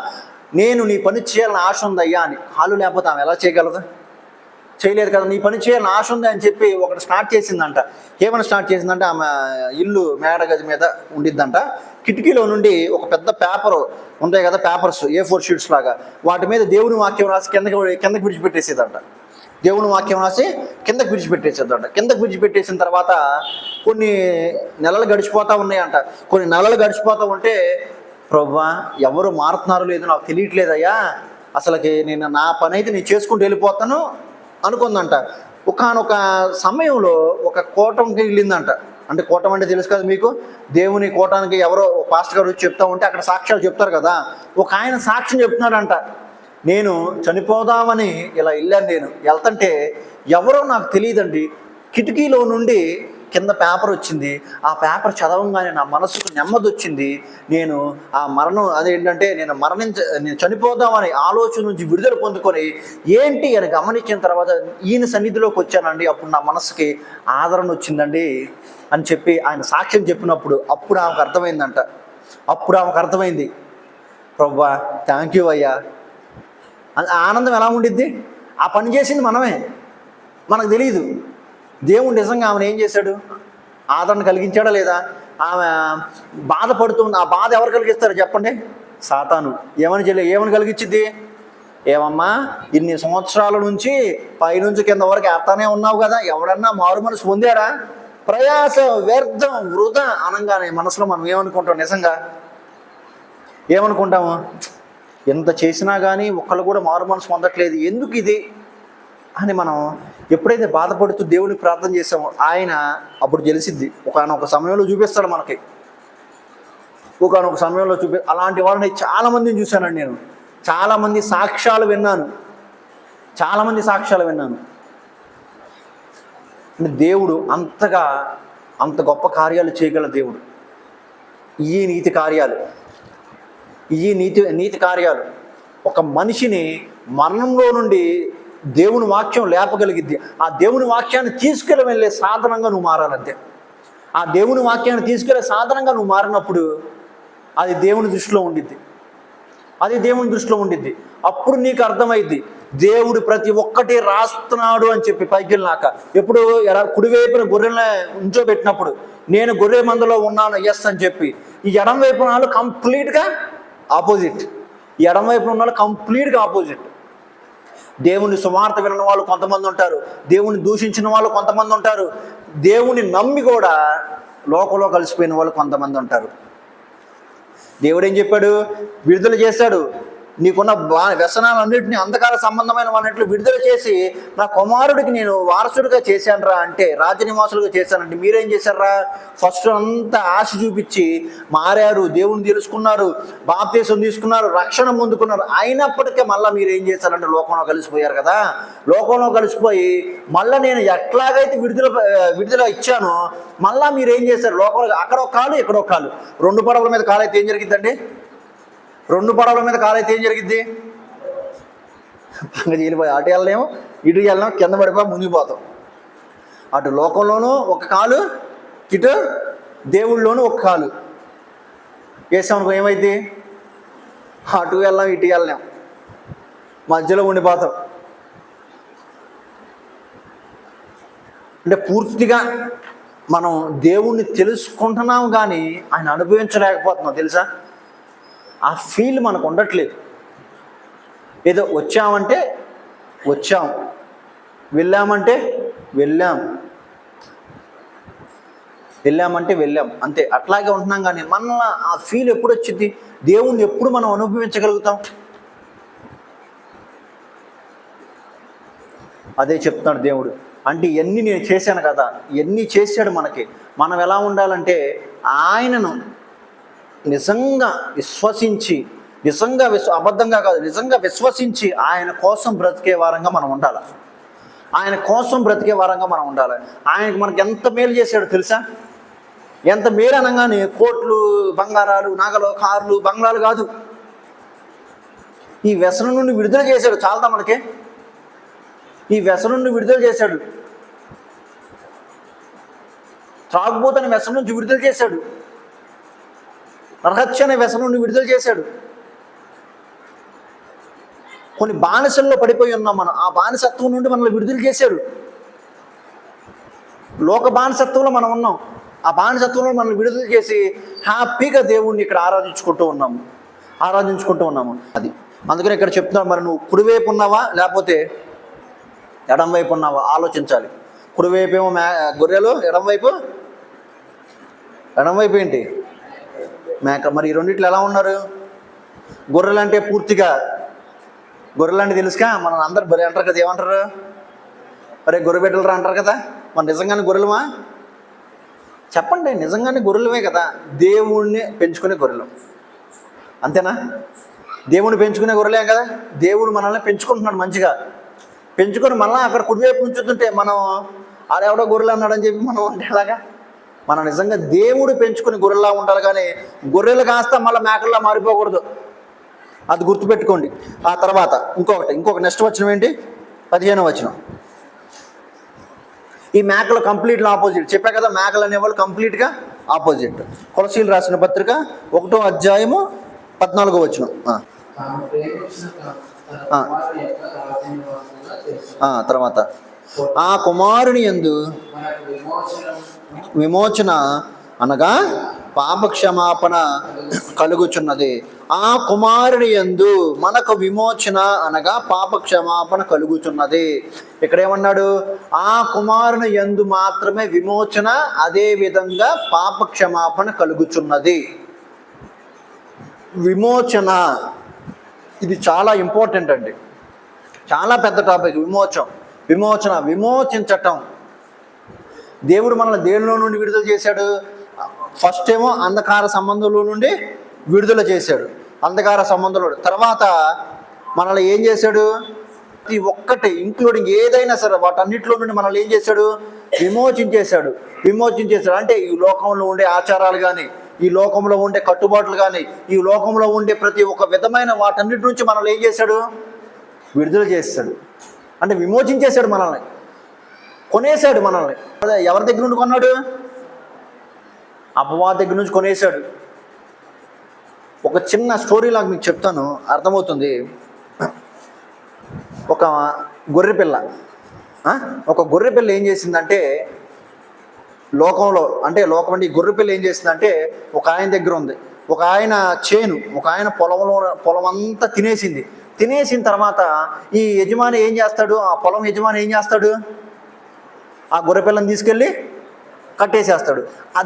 [SPEAKER 1] నేను నీ పని చేయాలని ఆశ ఉందయ్యా అని. కాళ్ళు లేకపోతే ఆమె ఎలా చేయగలదు, చేయలేదు కదా. నీ పని చేయాలని ఆశ ఉంది అని చెప్పి ఒకటి స్టార్ట్ చేసిందంట. ఏమైనా స్టార్ట్ చేసిందంటే, ఆమె ఇల్లు మేడగది మీద ఉండిద్దంట, కిటికీలో నుండి ఒక పెద్ద పేపర్ ఉంటాయి కదా, పేపర్స్ A4 షీట్స్ లాగా, వాటి మీద దేవుని వాక్యం రాసి కిందకి విడిచిపెట్టేసేదంట. దేవుని వాక్యం రాసి కిందకి విడిచిపెట్టేసేదంట. కిందకి విడిచిపెట్టేసిన తర్వాత కొన్ని నెలలు గడిచిపోతూ ఉన్నాయంట. కొన్ని నెలలు గడిచిపోతూ ఉంటే, ప్రభువా ఎవరు మారుతున్నారో లేదో నాకు తెలియట్లేదయ్యా, అసలుకి నేను నా పని అయితే నేను చేసుకుంటూ వెళ్ళిపోతాను అనుకుందంట. ఒకానొక సమయంలో ఒక కూటంకి వెళ్ళిందంట. అంటే కూటం అంటే తెలుసు కదా మీకు, దేవుని కూటానికి ఎవరో పాస్టర్ గారు వచ్చి చెప్తా ఉంటే అక్కడ సాక్ష్యాలు చెప్తారు కదా. ఒక ఆయన సాక్ష్యం చెప్తున్నాడంట, నేను చనిపోదామని ఇలా వెళ్ళాను, నేను వెళ్తుంటే ఎవరో నాకు తెలియదండి, కిటికీలో నుండి కింద పేపర్ వచ్చింది, ఆ పేపర్ చదవంగానే నా మనసుకు నెమ్మది వచ్చింది. నేను ఆ మరణం అదేంటంటే నేను చనిపోదామని ఆలోచన నుంచి విడుదల పొందుకొని ఏంటి అని గమనించిన తర్వాత ఈయన సన్నిధిలోకి వచ్చానండి, అప్పుడు నా మనసుకి ఆదరణ వచ్చిందండి అని చెప్పి ఆయన సాక్ష్యం చెప్పినప్పుడు అప్పుడు ఆమెకు అర్థమైందంట, అప్పుడు ఆమెకు అర్థమైంది, ప్రభువా థ్యాంక్ యూ అయ్యా. ఆనందం ఎలా ఉండిద్ది? ఆ పని చేసింది మనమే, మనకు తెలియదు. దేవుడు నిజంగా ఆమెను ఏం చేశాడు? ఆదరణ కలిగించాడా లేదా? ఆమె బాధపడుతుంది. ఆ బాధ ఎవరు కలిగిస్తారు చెప్పండి? సాతాను. ఏమని కలిగించిద్ది? ఏమమ్మా ఇన్ని సంవత్సరాల నుంచి పైనుంచి కింద వరకు ఎత్తానే ఉన్నావు కదా, ఎవడన్నా మారు మనసు పొందాడా? ప్రయాస వ్యర్థం వృధా అనగానే మనసులో మనం ఏమనుకుంటాం? నిజంగా ఏమనుకుంటాము? ఎంత చేసినా కానీ ఒక్కళ్ళు కూడా మారు మనసు పొందట్లేదు, ఎందుకు ఇది అని మనం ఎప్పుడైతే బాధపడుతూ దేవుడిని ప్రార్థన చేసామో ఆయన అప్పుడు తెలిసిద్ది. ఒకనొక సమయంలో చూపిస్తాడు మనకి, ఒకనొక సమయంలో అలాంటి వాళ్ళని చాలామందిని చూశానండి నేను. చాలామంది సాక్ష్యాలు విన్నాను. దేవుడు అంత గొప్ప కార్యాలు చేయగల దేవుడు. ఈ నీతి కార్యాలు ఒక మనిషిని మరణంలో నుండి దేవుని వాక్యం లేపగలిగిద్ది. ఆ దేవుని వాక్యాన్ని వెళ్ళే సాధనంగా నువ్వు మారాలంతే. ఆ దేవుని వాక్యాన్ని తీసుకెళ్లే సాధనంగా నువ్వు మారినప్పుడు అది దేవుని దృష్టిలో ఉండిద్ది. అప్పుడు నీకు అర్థమైద్ది దేవుడు ప్రతి ఒక్కటి రాస్తున్నాడు అని చెప్పి. పైకి వెళ్ళినాక ఎప్పుడు కుడివైపున గొర్రెలను ఉంచోబెట్టినప్పుడు నేను గొర్రె మందలో ఉన్నాను ఎస్ అని చెప్పి, ఈ ఎడం వైపున వాళ్ళు కంప్లీట్గా ఆపోజిట్. దేవుని సువార్త వినని వాళ్ళు కొంతమంది ఉంటారు, దేవుని దూషించిన వాళ్ళు కొంతమంది ఉంటారు, దేవుని నమ్మి కూడా లోకంలో కలిసిపోయిన వాళ్ళు కొంతమంది ఉంటారు. దేవుడు ఏం చెప్పాడు? విడుదల చేశాడు. నీకున్న వ్యసనాలన్నింటినీ, అంధకార సంబంధమైన వాటిని విడుదల చేసి నా కుమారుడికి నేను వారసుడిగా చేశానురా అంటే, రాజ్యనివాసులుగా చేశానంటే, మీరేం చేశారా? ఫస్ట్ అంతా ఆశ చూపించి మారారు, దేవుని తెలుసుకున్నారు, బాప్తీసం తీసుకున్నారు, రక్షణ పొందుకున్నారు. అయినప్పటికీ మళ్ళీ మీరు ఏం చేశారంటే లోకంలో కలిసిపోయారు కదా. లోకంలో కలిసిపోయి మళ్ళీ నేను ఎట్లాగైతే విడుదల ఇచ్చానో మళ్ళీ మీరు ఏం చేశారు? లోకంలో అక్కడ ఒక కాలు ఇక్కడ ఒక కాలు, రెండు పడవల మీద కాలైతే ఏం జరిగిద్దండి? పంగ చీలిపోయి అటు వెళ్ళలేము, ఇటు వెళ్ళలేము, కింద పడిపోయి మునిగిపోతాం. అటు లోకంలోనూ ఒక కాలు, ఇటు దేవుళ్ళలోనూ ఒక కాలు వేసామనుకో ఏమైంది? అటు వెళ్ళాం, ఇటు వెళ్ళలేం, మధ్యలో ఉండిపోతాం. అంటే పూర్తిగా మనం దేవుణ్ణి తెలుసుకుంటున్నాం కానీ ఆయన అనుభవించలేకపోతున్నాం. తెలుసా? ఆ ఫీల్ మనకు ఉండట్లేదు. ఏదో వచ్చామంటే వచ్చాం, వెళ్ళామంటే వెళ్ళాం అంతే, అట్లాగే ఉంటున్నాం. కానీ మన ఆ ఫీల్ ఎప్పుడు వచ్చింది? దేవుణ్ణి ఎప్పుడు మనం అనుభవించగలుగుతాం? అదే చెప్తున్నాడు దేవుడు. అంటే ఇవన్నీ నేను చేశాను కదా, ఇవన్నీ చేశాడు మనకి. మనం ఎలా ఉండాలంటే ఆయనను నిజంగా విశ్వసించి, అబద్ధంగా కాదు, నిజంగా విశ్వసించి ఆయన కోసం బ్రతికే వారంగా మనం ఉండాలి. ఆయనకు మనకి ఎంత మేలు చేశాడో తెలుసా? ఎంత మేలు అనగానే కోట్లు, బంగారాలు, నగలు, కార్లు, బంగ్లాలు కాదు. ఈ వ్యసనం నుండి విడుదల చేశాడు. చాలదా మనకి? ఈ వ్యసనం నుండి విడుదల చేశాడు. త్రాగుబోతని వ్యసనం నుంచి విడుదల చేశాడు. నరహత్య అనే వ్యసనం నుండి విడుదల చేశాడు. కొన్ని బానిసల్లో పడిపోయి ఉన్నాం మనం, ఆ బానిసత్వం నుండి మనల్ని విడుదల చేశాడు. లోక బానిసత్వంలో మనం ఉన్నాం, ఆ బానిసత్వంలో మనల్ని విడుదల చేసి హ్యాపీగా దేవుణ్ణి ఇక్కడ ఆరాధించుకుంటూ ఉన్నాము. అది అందుకని ఇక్కడ చెప్తున్నాడు, మరి నువ్వు కుడివైపు ఉన్నావా లేకపోతే ఎడం వైపు ఉన్నావా ఆలోచించాలి. కుడివైపు ఏమో గొర్రెలు, ఎడం వైపు ఏంటి? మేక. మరి ఈ రెండిట్లు ఎలా ఉన్నారు? గొర్రెలు అంటే పూర్తిగా గొర్రెలు తెలుసుగా, మనం అందరు బరి అంటారు కదా, ఏమంటారు? అరే గొర్రె బిడ్డలు అంటారు కదా. మనం నిజంగానే గొర్రెలమా? చెప్పండి, నిజంగానే గొర్రెలమే కదా. దేవుణ్ణి పెంచుకునే గొర్రెలు, అంతేనా? దేవుణ్ణి పెంచుకునే గొర్రెలే కదా. దేవుడు మనల్ని పెంచుకుంటున్నాడు, మంచిగా పెంచుకొని మళ్ళీ అక్కడ కుడివైపు ఉంచుతుంటే మనం ఆడెవడో గొర్రెలు అన్నాడని చెప్పి మనం అంటే ఎలాగా? మనం నిజంగా దేవుడు పెంచుకుని గొర్రెలా ఉండాలి, కానీ గొర్రెలు కాస్త మళ్ళీ మేకల్లా మారిపోకూడదు. అది గుర్తుపెట్టుకోండి. ఆ తర్వాత ఇంకొక నెక్స్ట్ వచనం ఏంటి? 15వ వచనం. ఈ మేకలు కంప్లీట్గా ఆపోజిట్. చెప్పా కదా, మేకలు అనేవాళ్ళు కంప్లీట్గా ఆపోజిట్. కొలసీలు రాసిన పత్రిక 1వ అధ్యాయము 14వ వచనం. తర్వాత ఆ కుమారుని యందు విమోచన అనగా పాప క్షమాపణ కలుగుచున్నది. ఆ కుమారుని యందు మనకు విమోచన అనగా పాప క్షమాపణ కలుగుచున్నది. ఇక్కడ ఏమన్నాడు? ఆ కుమారుని యందు మాత్రమే విమోచన, అదే విధంగా పాప క్షమాపణ కలుగుచున్నది. విమోచన ఇది చాలా ఇంపార్టెంట్ అండి, చాలా పెద్ద టాపిక్. విమోచించటం. దేవుడు మనల్ని దేనిలో నుండి విడుదల చేశాడు? ఫస్ట్ ఏమో అంధకార సంబంధంలో నుండి విడుదల చేశాడు, అంధకార సంబంధంలో. తర్వాత మనల్ని ఏం చేశాడు? ఈ ఒక్కటి ఇంక్లూడింగ్ ఏదైనా సరే వాటన్నిటిలో నుండి మనల్ని ఏం చేశాడు? విమోచించేశాడు. అంటే ఈ లోకంలో ఉండే ఆచారాలు కానీ, ఈ లోకంలో ఉండే కట్టుబాట్లు కానీ, ఈ లోకంలో ఉండే ప్రతి ఒక్క విధమైన వాటన్నిటి నుంచి మనల్ని ఏం చేశాడు? విడుదల చేశాడు. అంటే విమోచించేశాడు, మనల్ని కొనేశాడు. మనల్ని ఎవరి దగ్గర నుండి కొన్నాడు? అపవాది దగ్గర నుంచి కొనేశాడు. ఒక చిన్న స్టోరీ లాగా మీకు చెప్తాను, అర్థమవుతుంది. ఒక గొర్రెపిల్ల ఏం చేసిందంటే లోకంలో, అంటే లోకం అంటే ఈ గొర్రెపిల్ల ఏం చేసిందంటే ఒక ఆయన దగ్గర ఉంది. ఒక ఆయన పొలం అంతా తినేసిన తర్వాత ఈ యజమాని ఏం చేస్తాడు? ఆ పొలం యజమాని ఏం చేస్తాడు? ఆ గొర్రెపిల్లని తీసుకెళ్ళి కట్టేసేస్తాడు.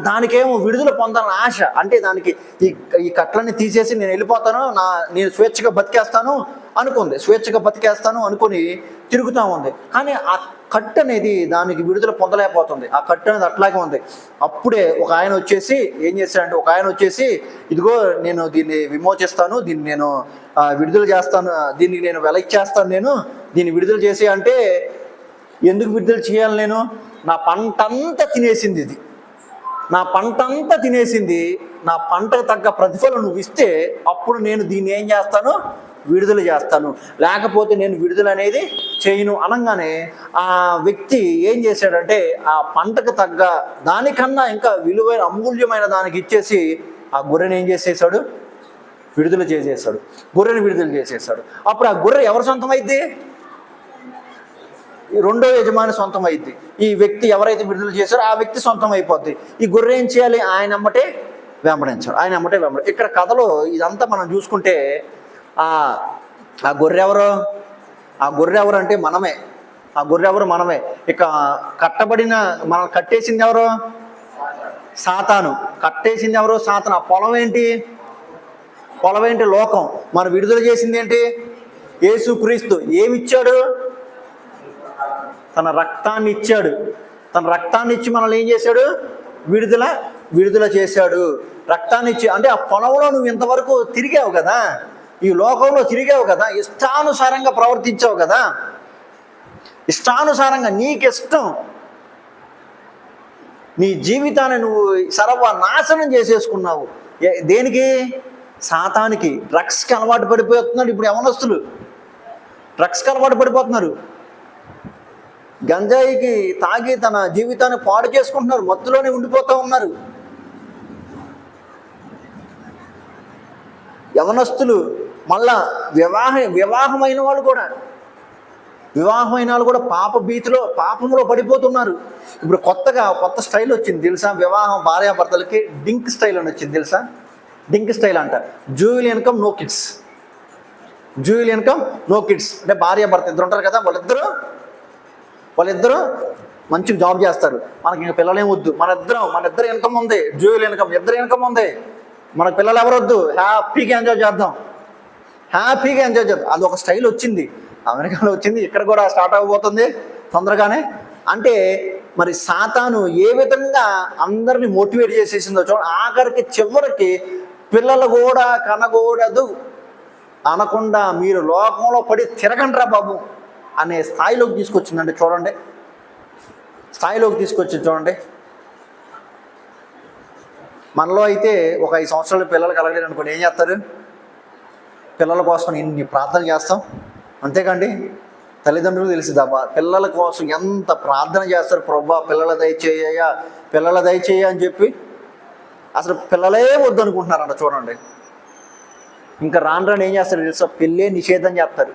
[SPEAKER 1] దానికేమో విడుదల పొందాలని ఆశ. అంటే దానికి ఈ కట్లన్నీ తీసేసి నేను వెళ్ళిపోతాను, నేను స్వేచ్ఛగా బతికేస్తాను అనుకుని తిరుగుతూ ఉంది. కానీ ఆ కట్టు అనేది దానికి విడుదల పొందలేకపోతుంది. ఆ కట్టు అనేది అట్లాగే ఉంది. అప్పుడే ఒక ఆయన వచ్చేసి ఏం చేశాడంటే, ఇదిగో నేను దీన్ని విమోచిస్తాను, దీన్ని నేను విడుదల చేస్తాను, దీనికి నేను వెల ఇచ్చేస్తాను, దీన్ని విడుదల చేసి అంటే, ఎందుకు విడుదల చేయాలి? నా పంటంతా తినేసింది, నా పంటకు తగ్గ ప్రతిఫలం నువ్వు ఇస్తే అప్పుడు నేను దీన్ని ఏం చేస్తాను? విడుదల చేస్తాను, లేకపోతే నేను విడుదల అనేది చేయను అనగానే ఆ వ్యక్తి ఏం చేశాడంటే ఆ పంటకు తగ్గ దానికన్నా ఇంకా విలువైన అమూల్యమైన దానికి ఇచ్చేసి ఆ గొర్రెని ఏం చేసేసాడు? విడుదల చేసేసాడు. అప్పుడు ఆ గొర్రె ఎవరి సొంతం అయింది? రెండో యజమాని సొంతం అయింది. ఈ వ్యక్తి ఎవరైతే విడుదల చేశారో ఆ వ్యక్తి సొంతం అయిపోద్ది. ఈ గొర్రె ఏం చేయాలి? ఆయన అమ్మటే వెంబడించాడు. ఇక్కడ కథలో ఇదంతా మనం చూసుకుంటే ఆ గొర్రె ఎవరు అంటే మనమే. ఇక మనం కట్టేసింది ఎవరు? సాతాను. ఆ పొలం ఏంటి? లోకం. మనం విడుదల చేసింది ఏంటి? యేసుక్రీస్తు. ఏమిచ్చాడు? తన రక్తాన్ని ఇచ్చి మనల్ని ఏం చేశాడు? విడుదల చేశాడు. రక్తాన్ని ఇచ్చి అంటే ఆ పొలంలో నువ్వు ఇంతవరకు తిరిగావు కదా, ఈ లోకంలో తిరిగావు కదా, ఇష్టానుసారంగా ప్రవర్తించావు కదా, ఇష్టానుసారంగా నీకిష్టం నీ జీవితాన్ని నువ్వు సర్వనాశనం చేసేసుకున్నావు. దేనికి? సాతానికి. డ్రగ్స్కి అలవాటు పడిపోతున్నారు ఇప్పుడు యవనస్తులు. గంజాయికి తాగి తన జీవితాన్ని పాడు చేసుకుంటున్నారు, మత్తులోనే ఉండిపోతూ ఉన్నారు యవనస్తులు. మళ్ళా వివాహమైన వాళ్ళు కూడా పాపంలో పడిపోతున్నారు. ఇప్పుడు కొత్త స్టైల్ వచ్చింది తెలుసా? వివాహం భార్యాభర్తలకి డింక్ స్టైల్ అని వచ్చింది తెలుసా? డింక్ స్టైల్ అంట. Dual income no kids. అంటే భార్యాభర్త ఇద్దరు ఉంటారు కదా, వాళ్ళిద్దరూ మంచిగా జాబ్ చేస్తారు. మనకి ఇంకా పిల్లలేం వద్దు, మన ఇద్దరు ఇన్కమ్ ఉంది, డ్యూయల్ ఇన్కమ్, ఇద్దరు ఇన్కమ్ ఉంది, మనకు పిల్లలు ఎవరు వద్దు, హ్యాపీగా ఎంజాయ్ చేద్దాం. అది ఒక స్టైల్ వచ్చింది, అమెరికాలో వచ్చింది, ఇక్కడ కూడా స్టార్ట్ అవ్వబోతుంది తొందరగానే. అంటే మరి సాతాను ఏ విధంగా అందరినీ మోటివేట్ చేసేసిందో చూడండి. ఆఖరికి చివరికి పిల్లలు కూడా కనకూడదు అనకుండా మీరు లోకంలో పడి తిరగండ్రా బాబు అనే స్థాయిలోకి తీసుకొచ్చిందండి. చూడండి, మనలో అయితే ఒక 5 సంవత్సరాల పిల్లలు కలగలేదు అనుకోండి, ఏం చేస్తారు? పిల్లల కోసం ఇన్ని ప్రార్థన చేస్తాం, అంతేకాండి. తల్లిదండ్రులు తెలిసిదబ్బా పిల్లల కోసం ఎంత ప్రార్థన చేస్తారు. ప్రభా పిల్లల దయచేయ అని చెప్పి అసలు పిల్లలే వద్దు అనుకుంటున్నారంట చూడండి. ఇంకా రాను రాను ఏం చేస్తారు తెలుసా, పెళ్ళే నిషేధం చేస్తారు.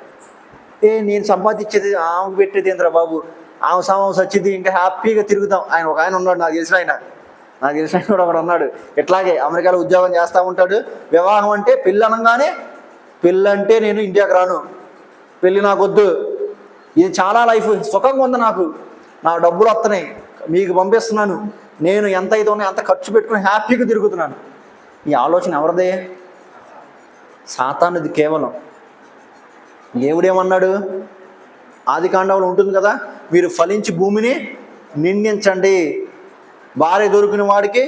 [SPEAKER 1] నేను సంపాదించేది ఆమెకు పెట్టేది ఏంద్రా బాబు, ఆమె సామాను వచ్చింది, ఇంకా హ్యాపీగా తిరుగుతాం. ఒక ఆయన ఉన్నాడు, నాకు తెలిసిన ఆయన కూడా ఒకడు ఉన్నాడు, ఇట్లాగే అమెరికాలో ఉద్యోగం చేస్తూ ఉంటాడు. వివాహం అంటే పెళ్ళి అనగానే, పెళ్ళి అంటే నేను ఇండియాకి రాను, పెళ్ళి నాకు వద్దు, ఇది చాలా లైఫ్ సుఖంగా ఉంది, నా డబ్బులు వస్తున్నాయి, మీకు పంపిస్తున్నాను, నేను ఎంత అయితే ఉన్నాయో అంత ఖర్చు పెట్టుకుని హ్యాపీగా తిరుగుతున్నాను. ఈ ఆలోచన ఎవరిదే? సాతానుది కేవలం. దేవుడేమన్నాడు? ఆదికాండంలో ఉంటుంది కదా, మీరు ఫలించి భూమిని నిందించండి, భార్య దొరికిన వాడికి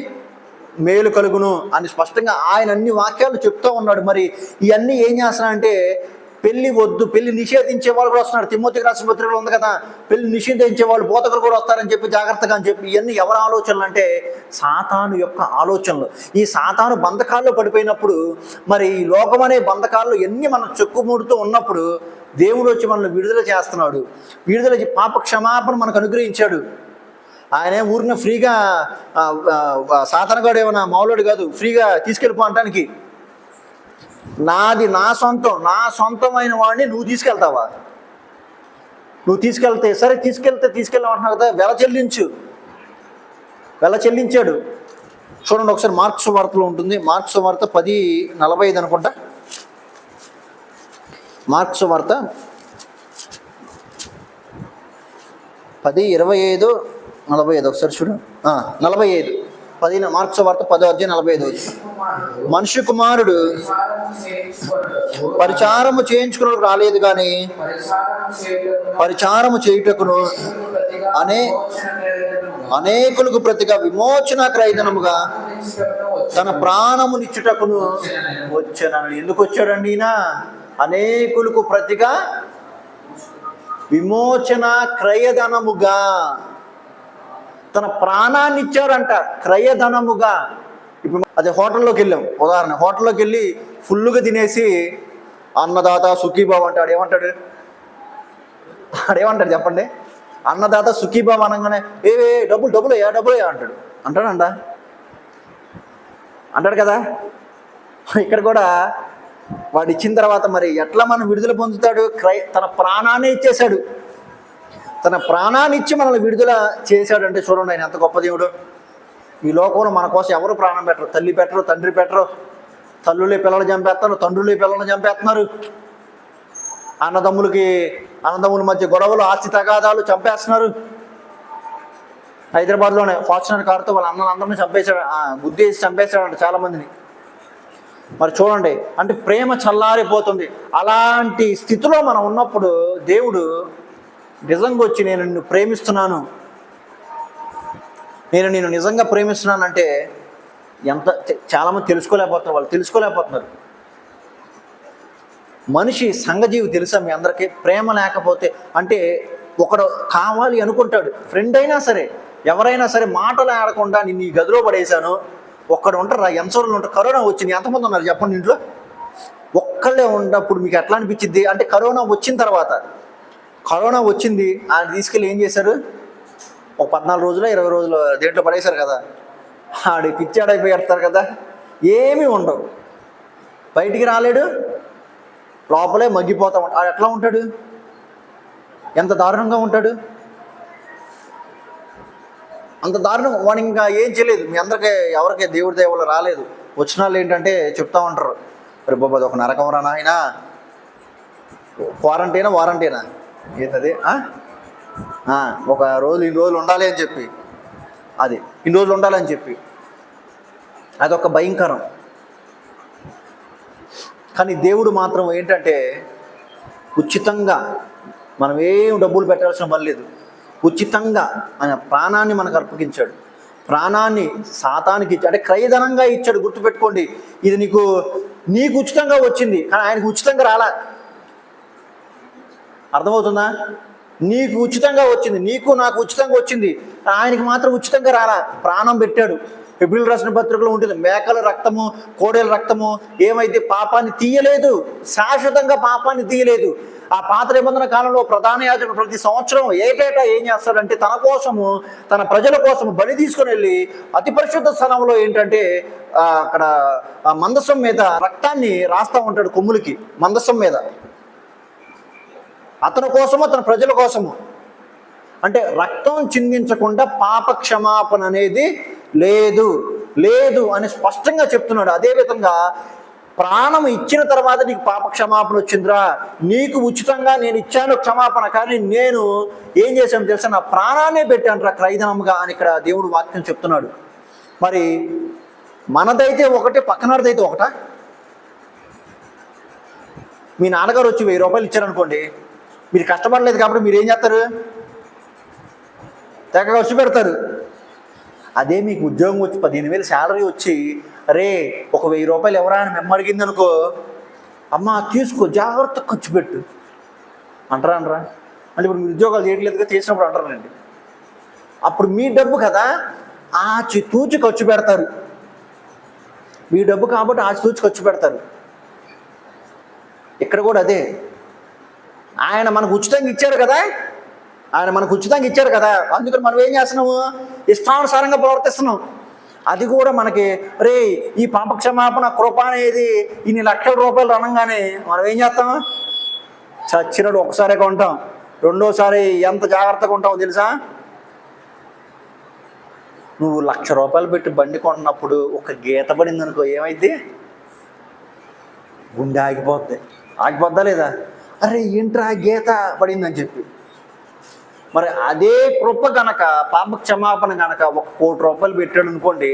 [SPEAKER 1] మేలు కలుగును అని స్పష్టంగా ఆయన అన్ని వాక్యాలు చెప్తూ ఉన్నాడు. మరి ఇవన్నీ ఏం చేస్తున్నాడంటే, పెళ్లి వద్దు, పెళ్లి నిషేధించే వాళ్ళు కూడా వస్తున్నారు. తిమోతికి రాసిన పత్రికలో ఉంది కదా, పెళ్లి నిషేధించే వాళ్ళు బోధకులు కూడా వస్తారని చెప్పి జాగ్రత్తగా అని చెప్పి. ఇవన్నీ ఎవరి ఆలోచనలు అంటే సాతాను యొక్క ఆలోచనలు. ఈ సాతాను బంధకాల్లో పడిపోయినప్పుడు, మరి ఈ లోకం అనే బంధకాల్లో ఎన్ని మనం చెక్కుముడుతూ ఉన్నప్పుడు దేవుడు వచ్చి మనల్ని విడుదల చేస్తున్నాడు. విడుదల పాప క్షమాపణ మనకు అనుగ్రహించాడు. ఆయన ఊరిన ఫ్రీగా సాతానుగాడు ఏమన్నా మామూలుడు కాదు, ఫ్రీగా తీసుకెళ్ళిపో అంటానికి. నాది నా సొంతమైన వాడిని నువ్వు తీసుకెళ్తావా? నువ్వు తీసుకెళ్తే సరే, తీసుకెళ్ళామంటున్నావు కదా, వెల చెల్లించాడు. చూడండి ఒకసారి మార్క్స్ సువార్తలో ఉంటుంది, మార్క్స్ సువార్త 10:45 అనుకుంటా. మార్క్స్ సువార్త 10:25-45 ఒకసారి చూడు. 45 మార్క్స్ సువార్త 10:45. మనుష్య కుమారుడు పరిచారము చేయించుకున్నకు రాలేదు కానీ పరిచారము చేయుటకును అనేకులకు ప్రతిగా విమోచన క్రయధనముగా తన ప్రాణమునిచ్చుటకును వచ్చాను. ఎందుకు వచ్చాడండి ఈయన? అనేకులకు ప్రతిగా విమోచన క్రయధనముగా తన ప్రాణాన్ని ఇచ్చారంట, క్రయధనముగా. ఇప్పుడు అదే హోటల్లోకి వెళ్ళాం, ఉదాహరణ హోటల్లోకి వెళ్ళి ఫుల్గా తినేసి అన్నదాత సుఖీబాబు అంటాడు. ఆడేమంటాడు చెప్పండి? అన్నదాత సుఖీబాబు అనగానే డబ్బులు అయ్యా అంటాడు కదా. ఇక్కడ కూడా వాడు ఇచ్చిన తర్వాత మరి ఎట్లా మనం విడుదల పొందుతాడు? తన ప్రాణాన్ని ఇచ్చేశాడు. తన ప్రాణాన్ని ఇచ్చి మనల్ని విడుదల చేశాడంటే చూడండి ఆయన ఎంత గొప్ప దేవుడు. ఈ లోకంలో మన కోసం ఎవరు ప్రాణం పెట్టరు. తల్లి పెట్టరు, తండ్రి పెట్టరు. తల్లులే పిల్లలు చంపేస్తున్నారు, తండ్రులే పిల్లలను చంపేస్తున్నారు. అన్నదమ్ముల మధ్య గొడవలు, ఆస్తి తగాదాలు చంపేస్తున్నారు. హైదరాబాద్లోనే ఫార్చునర్ కారుతో వాళ్ళ అందరినీ చంపేశాడు, గుద్దేసి చంపేశాడు చాలా మందిని. మరి చూడండి, అంటే ప్రేమ చల్లారిపోతుంది. అలాంటి స్థితిలో మనం ఉన్నప్పుడు దేవుడు నిజంగా వచ్చి నేను నిన్ను ప్రేమిస్తున్నాను, నేను నిన్ను నిజంగా ప్రేమిస్తున్నానంటే చాలామంది తెలుసుకోలేకపోతున్నారు. మనిషి సంఘజీవి తెలుసా మీ అందరికీ? ప్రేమ లేకపోతే అంటే ఒకడు కావాలి అనుకుంటాడు, ఫ్రెండ్ అయినా సరే ఎవరైనా సరే, మాటలు ఆడకుండా నిన్ను ఈ గదిలో పడేశాను. ఒక్కడు ఉంటారు, ఎంతోళ్ళు ఉంటారు. కరోనా వచ్చింది, ఎంతమంది ఉన్నారు చెప్పండి ఇంట్లో? ఒక్కళ్ళే ఉన్నప్పుడు మీకు ఎట్లా అనిపించింది అంటే, కరోనా వచ్చింది ఆయన తీసుకెళ్ళి ఏం చేశారు? ఒక 14 రోజులు 20 రోజులు దేంట్లో పడేశారు కదా. ఆడి పిచ్చాడైపోయి పెడతారు కదా, ఏమీ ఉండవు, బయటికి రాలేడు, లోపలే మగ్గిపోతా ఉంటాడు. ఆడు ఎట్లా ఉంటాడు? ఎంత దారుణంగా ఉంటాడు? అంత దారుణం. వాడు ఇంకా ఏం చేయలేదు. మీ అందరికీ ఎవరికి దేవుడి దేవుళ్ళు రాలేదు. వచ్చిన వాళ్ళు ఏంటంటే చెప్తా ఉంటారు, రే బాబా అది ఒక నరకం రా నాయనా, వారంటీనా ఏంటది, ఒక రోజు ఇన్ని రోజులు ఉండాలి అని చెప్పి, ఇన్ని రోజులు ఉండాలని చెప్పి అదొక భయంకరం. కానీ దేవుడు మాత్రం ఏంటంటే ఉచితంగా, మనం ఏం డబ్బులు పెట్టాల్సిన పని లేదు, ఉచితంగా ఆయన ప్రాణాన్ని మనకు అర్పగించాడు. ప్రాణాన్ని సాతానికి ఇచ్చాడు, అంటే క్రయధనంగా ఇచ్చాడు. గుర్తుపెట్టుకోండి, ఇది నీకు ఉచితంగా వచ్చింది, కానీ ఆయనకు ఉచితంగా రాలా. అర్థమవుతుందా? నీకు ఉచితంగా వచ్చింది, నాకు ఉచితంగా వచ్చింది, ఆయనకి మాత్రం ఉచితంగా రాలా. ప్రాణం పెట్టాడు. హెబ్రీయులకు రాసిన పత్రికలో ఉంటుంది, మేకల రక్తము, కోడెల రక్తము ఏమైతే పాపాన్ని తీయలేదు, శాశ్వతంగా పాపాన్ని తీయలేదు. ఆ పాత నిబంధన కాలంలో ప్రధాన యాజకుడు ప్రతి సంవత్సరం ఏటేటా ఏం చేస్తాడంటే తన కోసము, తన ప్రజల కోసము బలి తీసుకొని వెళ్ళి అతి పరిశుద్ధ స్థలంలో ఏంటంటే అక్కడ ఆ మందసం మీద రక్తాన్ని రాస్తూ ఉంటాడు, కొమ్ములకి మందసం మీద, అతని కోసము తన ప్రజల కోసము. అంటే రక్తం చిందించకుండా పాప క్షమాపణ అనేది లేదు లేదు అని స్పష్టంగా చెప్తున్నాడు. అదేవిధంగా ప్రాణం ఇచ్చిన తర్వాత నీకు పాప క్షమాపణ వచ్చిందిరా, నీకు ఉచితంగా నేను ఇచ్చాను క్షమాపణ, కానీ నేను ఏం చేశాను తెలుసా, నా ప్రాణాన్నే పెట్టాను రా క్రయధనంగా అని ఇక్కడ దేవుడు వాక్యం చెప్తున్నాడు. మరి మనదైతే ఒకటి, పక్కనదైతే ఒకటా? మీ నాన్నగారు వచ్చి 1000 రూపాయలు ఇచ్చారనుకోండి, మీరు కష్టపడలేదు కాబట్టి మీరు ఏం చేస్తారు, తెగ ఖర్చు పెడతారు. అదే మీకు ఉద్యోగం వచ్చి 15,000 శాలరీ వచ్చి రే ఒక 1000 రూపాయలు ఎవరా అని మేము అడిగింది అనుకో, అమ్మ తీసుకో జాగ్రత్త ఖర్చు పెట్టు అంటారా అనరా? అంటే ఇప్పుడు మీరు ఉద్యోగాలు చేయట్లేదుగా, చేసినప్పుడు అంటారండి. అప్పుడు మీ డబ్బు కదా, ఆచితూచి ఖర్చు పెడతారు. మీ డబ్బు కాబట్టి ఆచితూచి ఖర్చు పెడతారు. ఇక్కడ కూడా అదే, ఆయన మనకు ఉచితంగా ఇచ్చారు కదా, ఆయన మనకు ఉచితంగా ఇచ్చారు కదా, అందుకని మనం ఏం చేస్తున్నాము, ఇష్టానుసారంగా ప్రవర్తిస్తున్నాం. అది కూడా మనకి రే ఈ పాప క్షమాపణ కృప అనేది ఇన్ని లక్షల రూపాయలు అనగానే మనం ఏం చేస్తాం, చచ్చినట్టు ఒకసారి కొంటాం, రెండోసారి ఎంత జాగ్రత్తగా ఉంటామో తెలుసా? నువ్వు 1,00,000 రూపాయలు పెట్టి బండి కొంటున్నప్పుడు ఒక గీత పడింది అనుకో, ఏమైంది, గుండె ఆగిపోద్ది. ఆగిపోద్దా లేదా? అరే ఏంట్రా గీత పడిందని చెప్పి. మరి అదే కృప కనుక, పాప క్షమాపణ కనుక 1 కోటి రూపాయలు పెట్టాడు అనుకోండి,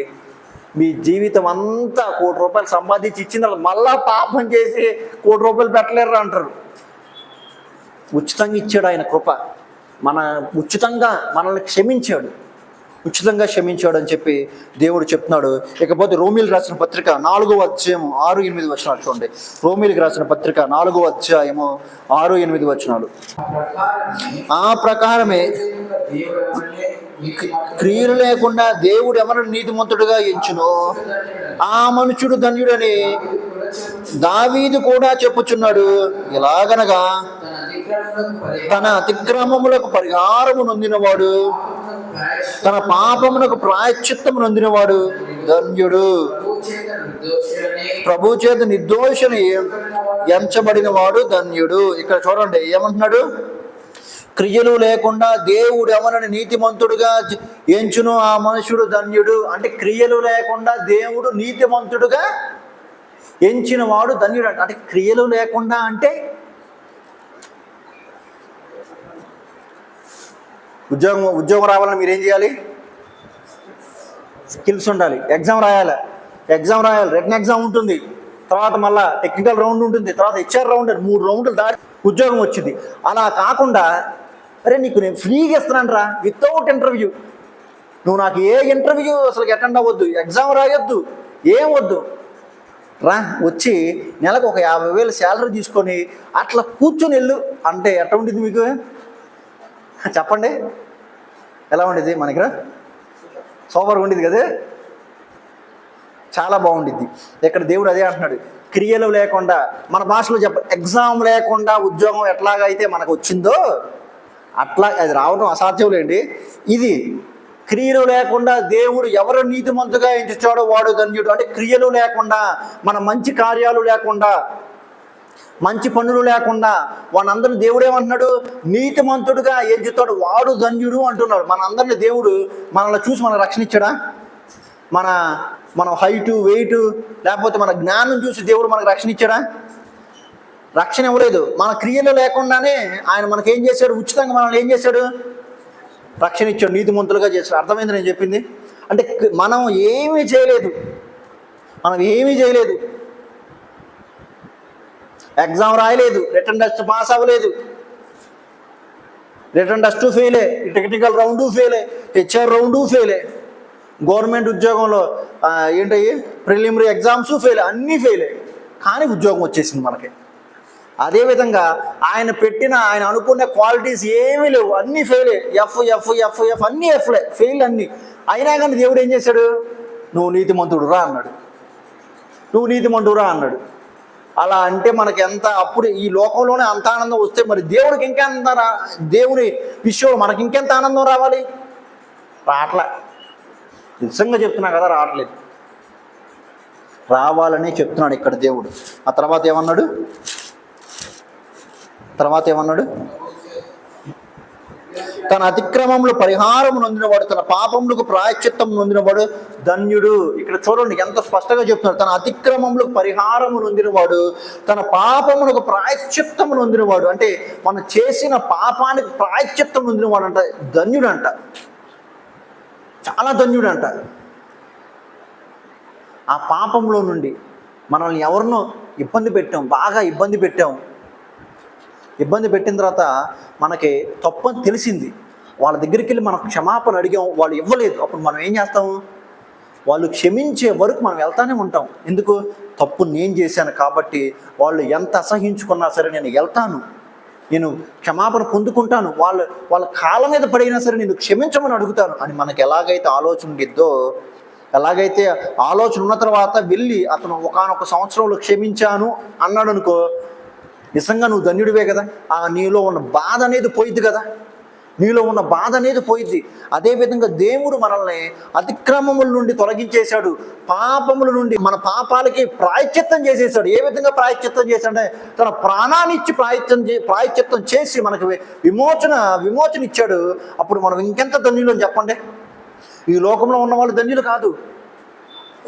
[SPEAKER 1] మీ జీవితం అంతా 1 కోటి రూపాయలు సంపాదించి ఇచ్చిన మళ్ళా పాపం చేసి 1 కోటి రూపాయలు పెట్టలేరు అంటారు. ఉచితంగా ఇచ్చాడు ఆయన కృప, ఉచితంగా మనల్ని క్షమించాడు, ఉచితంగా క్షమించాడు అని చెప్పి దేవుడు చెప్తున్నాడు. ఇకపోతే రోమీలకు రాసిన పత్రిక 4వ అధ్యాయము 6-8 వచనాలు చూడండి. రోమీలకు రాసిన పత్రిక 4వ అధ్యాయము 6-8 వచనాలు. ఆ ప్రకారమే క్రియలు లేకుండా దేవుడు ఎవరిని నీతిమంతుడుగా ఎంచునో ఆ మనుషుడు ధన్యుడని దావీదు కూడా చెప్పుచున్నాడు. ఎలాగనగా తన అతిక్రమములకు పరిహారము నొందినవాడు, తన పాపమునకు ప్రాయశ్చిత్తము నొందినవాడు ధన్యుడు. ప్రభు చేత నిర్దోషిని ఎంచబడిన వాడు ధన్యుడు. ఇక్కడ చూడండి ఏమంటున్నాడు, క్రియలు లేకుండా దేవుడు ఎవరిని నీతిమంతుడుగా ఎంచును ఆ మనుషుడు ధన్యుడు. అంటే క్రియలు లేకుండా దేవుడు నీతిమంతుడుగా ఎంచిన వాడు ధన్యుడు. అంటే క్రియలు లేకుండా అంటే ఉద్యోగం రావాలని మీరేం చేయాలి, స్కిల్స్ ఉండాలి, ఎగ్జామ్ రాయాలి, రిటన్ ఎగ్జామ్ ఉంటుంది, తర్వాత మళ్ళీ టెక్నికల్ రౌండ్ ఉంటుంది, తర్వాత హెచ్ఆర్ రౌండ్, 3 రౌండ్లు దాటి ఉద్యోగం వచ్చింది. అలా కాకుండా అరే నీకు నేను ఫ్రీగా ఇస్తున్నాను రా, వితౌట్ ఇంటర్వ్యూ, నువ్వు నాకు ఏ ఇంటర్వ్యూ అసలు అటెండ్ అవ్వద్దు, ఎగ్జామ్ రాయొద్దు, ఏం వద్దు రా, వచ్చి నెలకు ఒక 50,000 శాలరీ తీసుకొని అట్లా కూర్చొని వెళ్ళు అంటే ఎట్లా ఉంటుంది మీకు చెప్పండి? ఎలా ఉండేది? మన దగ్గర సూపర్గా ఉండేది కదా, చాలా బాగుండిద్ది. ఇక్కడ దేవుడు అదే అంటున్నాడు, క్రియలు లేకుండా, మన భాషలో ఎగ్జామ్ లేకుండా ఉద్యోగం ఎట్లాగైతే మనకు వచ్చిందో అట్లా అది రావడం అసాధ్యం లేండి. ఇది క్రియలు లేకుండా దేవుడు ఎవరు నీతిమంతుగా ఎంచుతాడో వాడు ధన్యుడు. అంటే క్రియలు లేకుండా, మన మంచి కార్యాలు లేకుండా, మంచి పనులు లేకుండా వానందరిని దేవుడు ఏమంటున్నాడు, నీతిమంతుడుగా ఎంచుతాడు వాడు ధన్యుడు అంటున్నాడు. మనందరినీ దేవుడు మనల్ని చూసి మన రక్షణ ఇచ్చాడా? మన హైటు, వెయిట్, లేకపోతే మన జ్ఞానం చూసి దేవుడు మనకు రక్షణ ఇచ్చాడా? రక్షణ ఇవ్వలేదు. మన క్రియలు లేకుండానే ఆయన మనకేం చేశాడు, ఉచితంగా మనల్ని ఏం చేశాడు, రక్షణ ఇచ్చాడు, నీతిమంతులుగా చేశాడు. అర్థమైంది నేను చెప్పింది? అంటే మనం ఏమీ చేయలేదు, ఎగ్జామ్ రాయలేదు, రిటర్న్ టెస్ట్ పాస్ అవ్వలేదు, రిటర్న్ టెస్ట్ ఫెయిలే, టెక్నికల్ రౌండు ఫెయిలే, హెచ్ఆర్ రౌండు ఫెయిలే, గవర్నమెంట్ ఉద్యోగంలో ఏంటయ్యి ప్రిలిమినరీ ఎగ్జామ్స్ ఫెయిల్, అన్నీ ఫెయిలే, కానీ ఉద్యోగం వచ్చేసింది మనకి. అదేవిధంగా ఆయన అనుకునే క్వాలిటీస్ ఏమీ లేవు, అన్నీ ఫెయిలే, ఎఫ్ అన్నీ ఎఫ్లే, ఫెయిల్ అన్నీ. అయినా కానీ దేవుడు ఏం చేశాడు, నువ్వు నీతిమంతుడు రా అన్నాడు. అలా అంటే మనకి ఎంత, అప్పుడు ఈ లోకంలోనే అంత ఆనందం వస్తే మరి దేవుడికి ఇంకెంత దేవుని విషయంలో మనకి ఇంకెంత ఆనందం రావాలి? రావట్లే. నిజంగా చెప్తున్నా కదా, రావట్లేదు. రావాలని చెప్తున్నాడు ఇక్కడ దేవుడు. ఆ తర్వాత ఏమన్నాడు? తన అతిక్రమములు పరిహారము నొందినవాడు, తన పాపములకు ప్రాయశ్చిత్తం నొందినవాడు ధన్యుడు. ఇక్కడ చూడండి ఎంత స్పష్టంగా చెప్తున్నాడు. తన అతిక్రమములకు పరిహారము నొందినవాడు, తన పాపములకు ప్రాయశ్చిత్తము నొందినవాడు. అంటే మనం చేసిన పాపానికి ప్రాయశ్చిత్తం నొందినవాడు అంట, ధన్యుడు అంట, చాలా ధన్యుడు అంట. ఆ పాపంలో నుండి మనల్ని ఎవరినో ఇబ్బంది పెట్టాం, బాగా ఇబ్బంది పెట్టిన తర్వాత మనకి తప్పని తెలిసింది, వాళ్ళ దగ్గరికి వెళ్ళి మనం క్షమాపణ అడిగాం, వాళ్ళు ఇవ్వలేదు. అప్పుడు మనం ఏం చేస్తాము? వాళ్ళు క్షమించే వరకు మనం వెళ్తానే ఉంటాం. ఎందుకు? తప్పు నేను చేశాను కాబట్టి వాళ్ళు ఎంత అసహించుకున్నా సరే నేను వెళ్తాను, నేను క్షమాపణ పొందుకుంటాను, వాళ్ళ కాళ్ళ మీద పడినా సరే నేను క్షమించమని అడుగుతాను అని మనకి ఎలాగైతే ఆలోచన ఉండిద్దో, ఎలాగైతే ఆలోచన ఉన్న తర్వాత వెళ్ళి అతను ఒకానొక సంవత్సరంలో క్షమించాను అన్నాడు అనుకో, నిజంగా నువ్వు ధన్యుడివే కదా. ఆ నీలో ఉన్న బాధ అనేది పోయిద్ది కదా, అదేవిధంగా దేవుడు మనల్ని అతిక్రమముల నుండి తొలగించేశాడు, పాపముల నుండి మన పాపాలకి ప్రాయశ్చిత్తం చేసేసాడు. ఏ విధంగా ప్రాయశ్చిత్తం చేశాడంటే తన ప్రాణాన్ని ఇచ్చి ప్రాయశ్చిత్తం చేసి మనకు విమోచన ఇచ్చాడు. అప్పుడు మనం ఇంకెంత ధన్యులు అని చెప్పండి. ఈ లోకంలో ఉన్న వాళ్ళు ధన్యులు కాదు,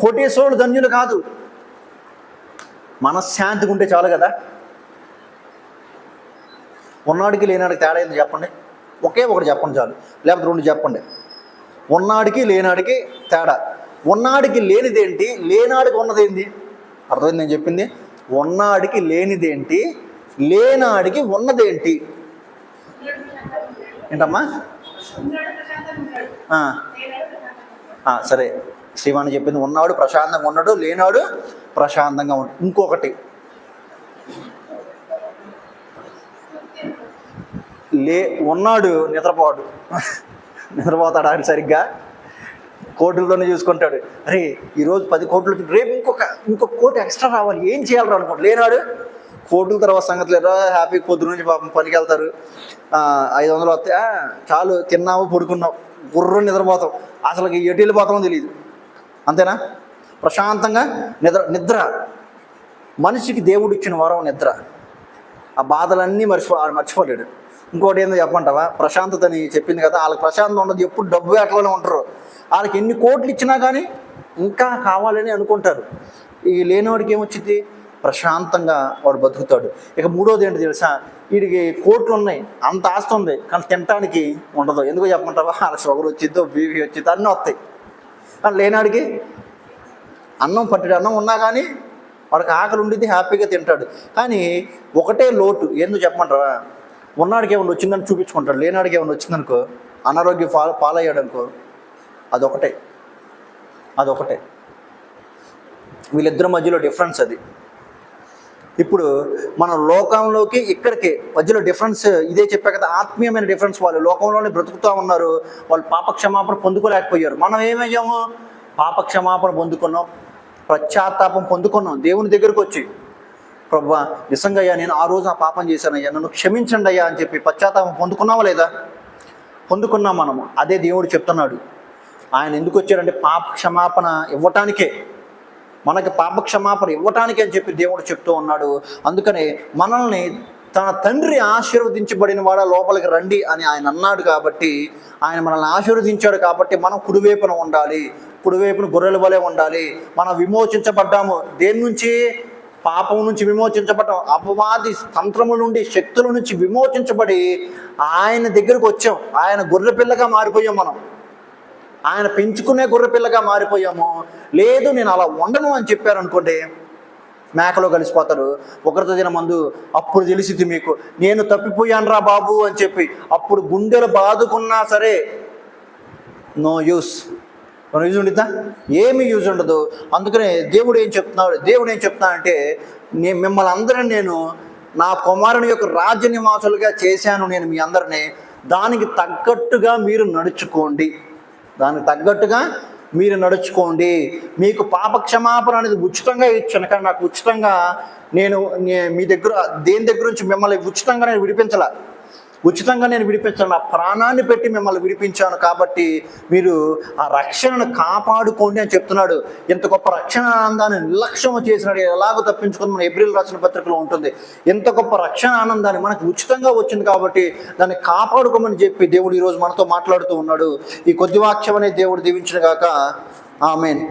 [SPEAKER 1] కోటేశ్వరులు ధన్యులు కాదు. మనశ్శాంతిగా ఉంటే చాలు కదా. ఉన్నాడికి లేనాడికి తేడా ఏంది చెప్పండి? ఒకే ఒకటి చెప్పండి చాలు, లేకపోతే రెండు చెప్పండి. ఉన్నాడికి లేనాడికి తేడా. ఉన్నాడికి లేనిదేంటి, లేనాడికి ఉన్నదేంటి? అర్థమైంది నేను చెప్పింది? ఉన్నాడికి లేనిదేంటి, లేనాడికి ఉన్నదేంటి? ఏంటమ్మా? సరే, శ్రీవాణి చెప్పింది ఉన్నాడు ప్రశాంతంగా ఉన్నాడు, లేనాడు ప్రశాంతంగా ఉన్నాడు. ఇంకొకటి, ఉన్నాడు నిద్రపోతాడు ఆయన సరిగ్గా, కోట్లతోనే చూసుకుంటాడు. అరే ఈరోజు 10 కోట్లు, రేపు ఇంకొక కోటి ఎక్స్ట్రా రావాలి, ఏం చేయాలి అనుకోండి. లేనాడు కోట్ల తర్వాత సంగతి లేదు, హ్యాపీ పొద్దు నుంచి పాపం పనికి వెళ్తారు, 500 వస్తే చాలు, తిన్నావు పడుకున్నావు, గుర్రం నిద్రపోతాం, అసలు ఎటు వెళ్ళిపోతామో తెలియదు. అంతేనా? ప్రశాంతంగా నిద్ర. మనిషికి దేవుడు ఇచ్చిన వరం నిద్ర. ఆ బాధలన్నీ మర్చిపోలేడు. ఇంకోటి ఏందో చెప్పంటావా? ప్రశాంతత అని చెప్పింది కదా, వాళ్ళకి ప్రశాంతం ఉండదు, ఎప్పుడు డబ్బు వేటలోనే ఉంటారు. వాళ్ళకి ఎన్ని కోట్లు ఇచ్చినా కానీ ఇంకా కావాలని అనుకుంటారు. ఈ లేనివాడికి ఏమొచ్చింది? ప్రశాంతంగా వాడు బతుకుతాడు. ఇక మూడోది ఏంటి తెలుసా? వీడికి కోట్లు ఉన్నాయి, అంత ఆస్తి ఉంది, కానీ తినటానికి ఉండదు. ఎందుకు చెప్పమంటావా? వాళ్ళ షుగర్ వచ్చిందో, బీపీ వచ్చిందో అన్నీ వస్తాయి. కానీ లేనాడికి అన్నం ఉన్నా కానీ వాడికి ఆకలి ఉండిద్ది, హ్యాపీగా తింటాడు. కానీ ఒకటే లోటు, ఎందుకు చెప్పమంటారా? ఉన్నాడికి ఏమైనా వచ్చిందని చూపించుకుంటాడు, లేనాడికి ఏమైనా వచ్చిందనుకో, అనారోగ్యం పాలయ్యాడు అనుకో, అదొకటే. వీళ్ళిద్దరి మధ్యలో డిఫరెన్స్ అది. ఇప్పుడు మన లోకంలోకి ఇక్కడికి మధ్యలో డిఫరెన్స్ ఇదే చెప్పా కదా, ఆత్మీయమైన డిఫరెన్స్. వాళ్ళు లోకంలోనే బ్రతుకుతూ ఉన్నారు, వాళ్ళు పాపక్షమాపణ పొందుకోలేకపోయారు. మనం ఏమయ్యాము? పాపక్షమాపణ పొందుకున్నాం, పశ్చాత్తాపం పొందుకున్నాం. దేవుని దగ్గరకు వచ్చి, ప్రభువా నిజంగా అయ్యా నేను ఆ రోజు ఆ పాపం చేశానయ్యా, నన్ను క్షమించండి అయ్యా అని చెప్పి పశ్చాత్తాపం పొందుకున్నావా లేదా? పొందుకున్నాం మనము. అదే దేవుడు చెప్తున్నాడు. ఆయన ఎందుకు వచ్చాడంటే పాప క్షమాపణ ఇవ్వటానికే, మనకి పాప క్షమాపణ ఇవ్వటానికే అని చెప్పి దేవుడు చెప్తూ ఉన్నాడు. అందుకనే మనల్ని తన తండ్రి ఆశీర్వదించబడిన వాడ లోపలికి రండి అని ఆయన అన్నాడు. కాబట్టి ఆయన మనల్ని ఆశీర్వదించాడు కాబట్టి మనం కుడివైపున ఉండాలి, కుడివైపున గొర్రెల వలె ఉండాలి. మనం విమోచించబడ్డాము. దేని నుంచి? పాపం నుంచి విమోచించబడ్డాం, అపవాది తంత్రముల నుండి, శక్తుల నుంచి విమోచించబడి ఆయన దగ్గరకు వచ్చాం. ఆయన గొర్రె పిల్లగా మారిపోయాం. మనం ఆయన పెంచుకునే గొర్రె పిల్లగా మారిపోయాము. లేదు నేను అలా ఉండను అని చెప్పారు అనుకోండి, మేకలో కలిసిపోతారు. ఒకరితో దిన మందు అప్పుడు తెలిసింది మీకు, నేను తప్పిపోయాను రా బాబు అని చెప్పి అప్పుడు గుండెలు బాదుకున్నా సరే నో యూస్ ఉండిద్దా? ఏమి యూజ్ ఉండదు. అందుకనే దేవుడు ఏం చెప్తున్నాడంటే మిమ్మల్ని అందరినీ నేను నా కుమారుని యొక్క రాజ్య నివాసులుగా చేశాను నేను మీ అందరినీ, దానికి తగ్గట్టుగా మీరు నడుచుకోండి, మీరు నడుచుకోండి, మీకు పాప క్షమాపణ అనేది ఉచితంగా ఇచ్చాను, కానీ నాకు ఉచితంగా మీ దగ్గర దేని దగ్గర నుంచి మిమ్మల్ని ఉచితంగా నేను విడిపించాను, నా ప్రాణాన్ని పెట్టి మిమ్మల్ని విడిపించాను, కాబట్టి మీరు ఆ రక్షణను కాపాడుకోండి అని చెప్తున్నాడు. ఇంత గొప్ప రక్షణ ఆనందాన్ని నిర్లక్ష్యం చేసినాడు. ఎలాగో తప్పించుకుని మన ఏప్రిల్ రాసిన పత్రికలో ఉంటుంది. ఎంత గొప్ప రక్షణ ఆనందాన్ని మనకు ఉచితంగా వచ్చింది కాబట్టి దాన్ని కాపాడుకోమని చెప్పి దేవుడు ఈరోజు మనతో మాట్లాడుతూ ఉన్నాడు. ఈ కొద్ది వాక్యం అనేది దేవుడు దీవించిన గాక. ఆమేన్.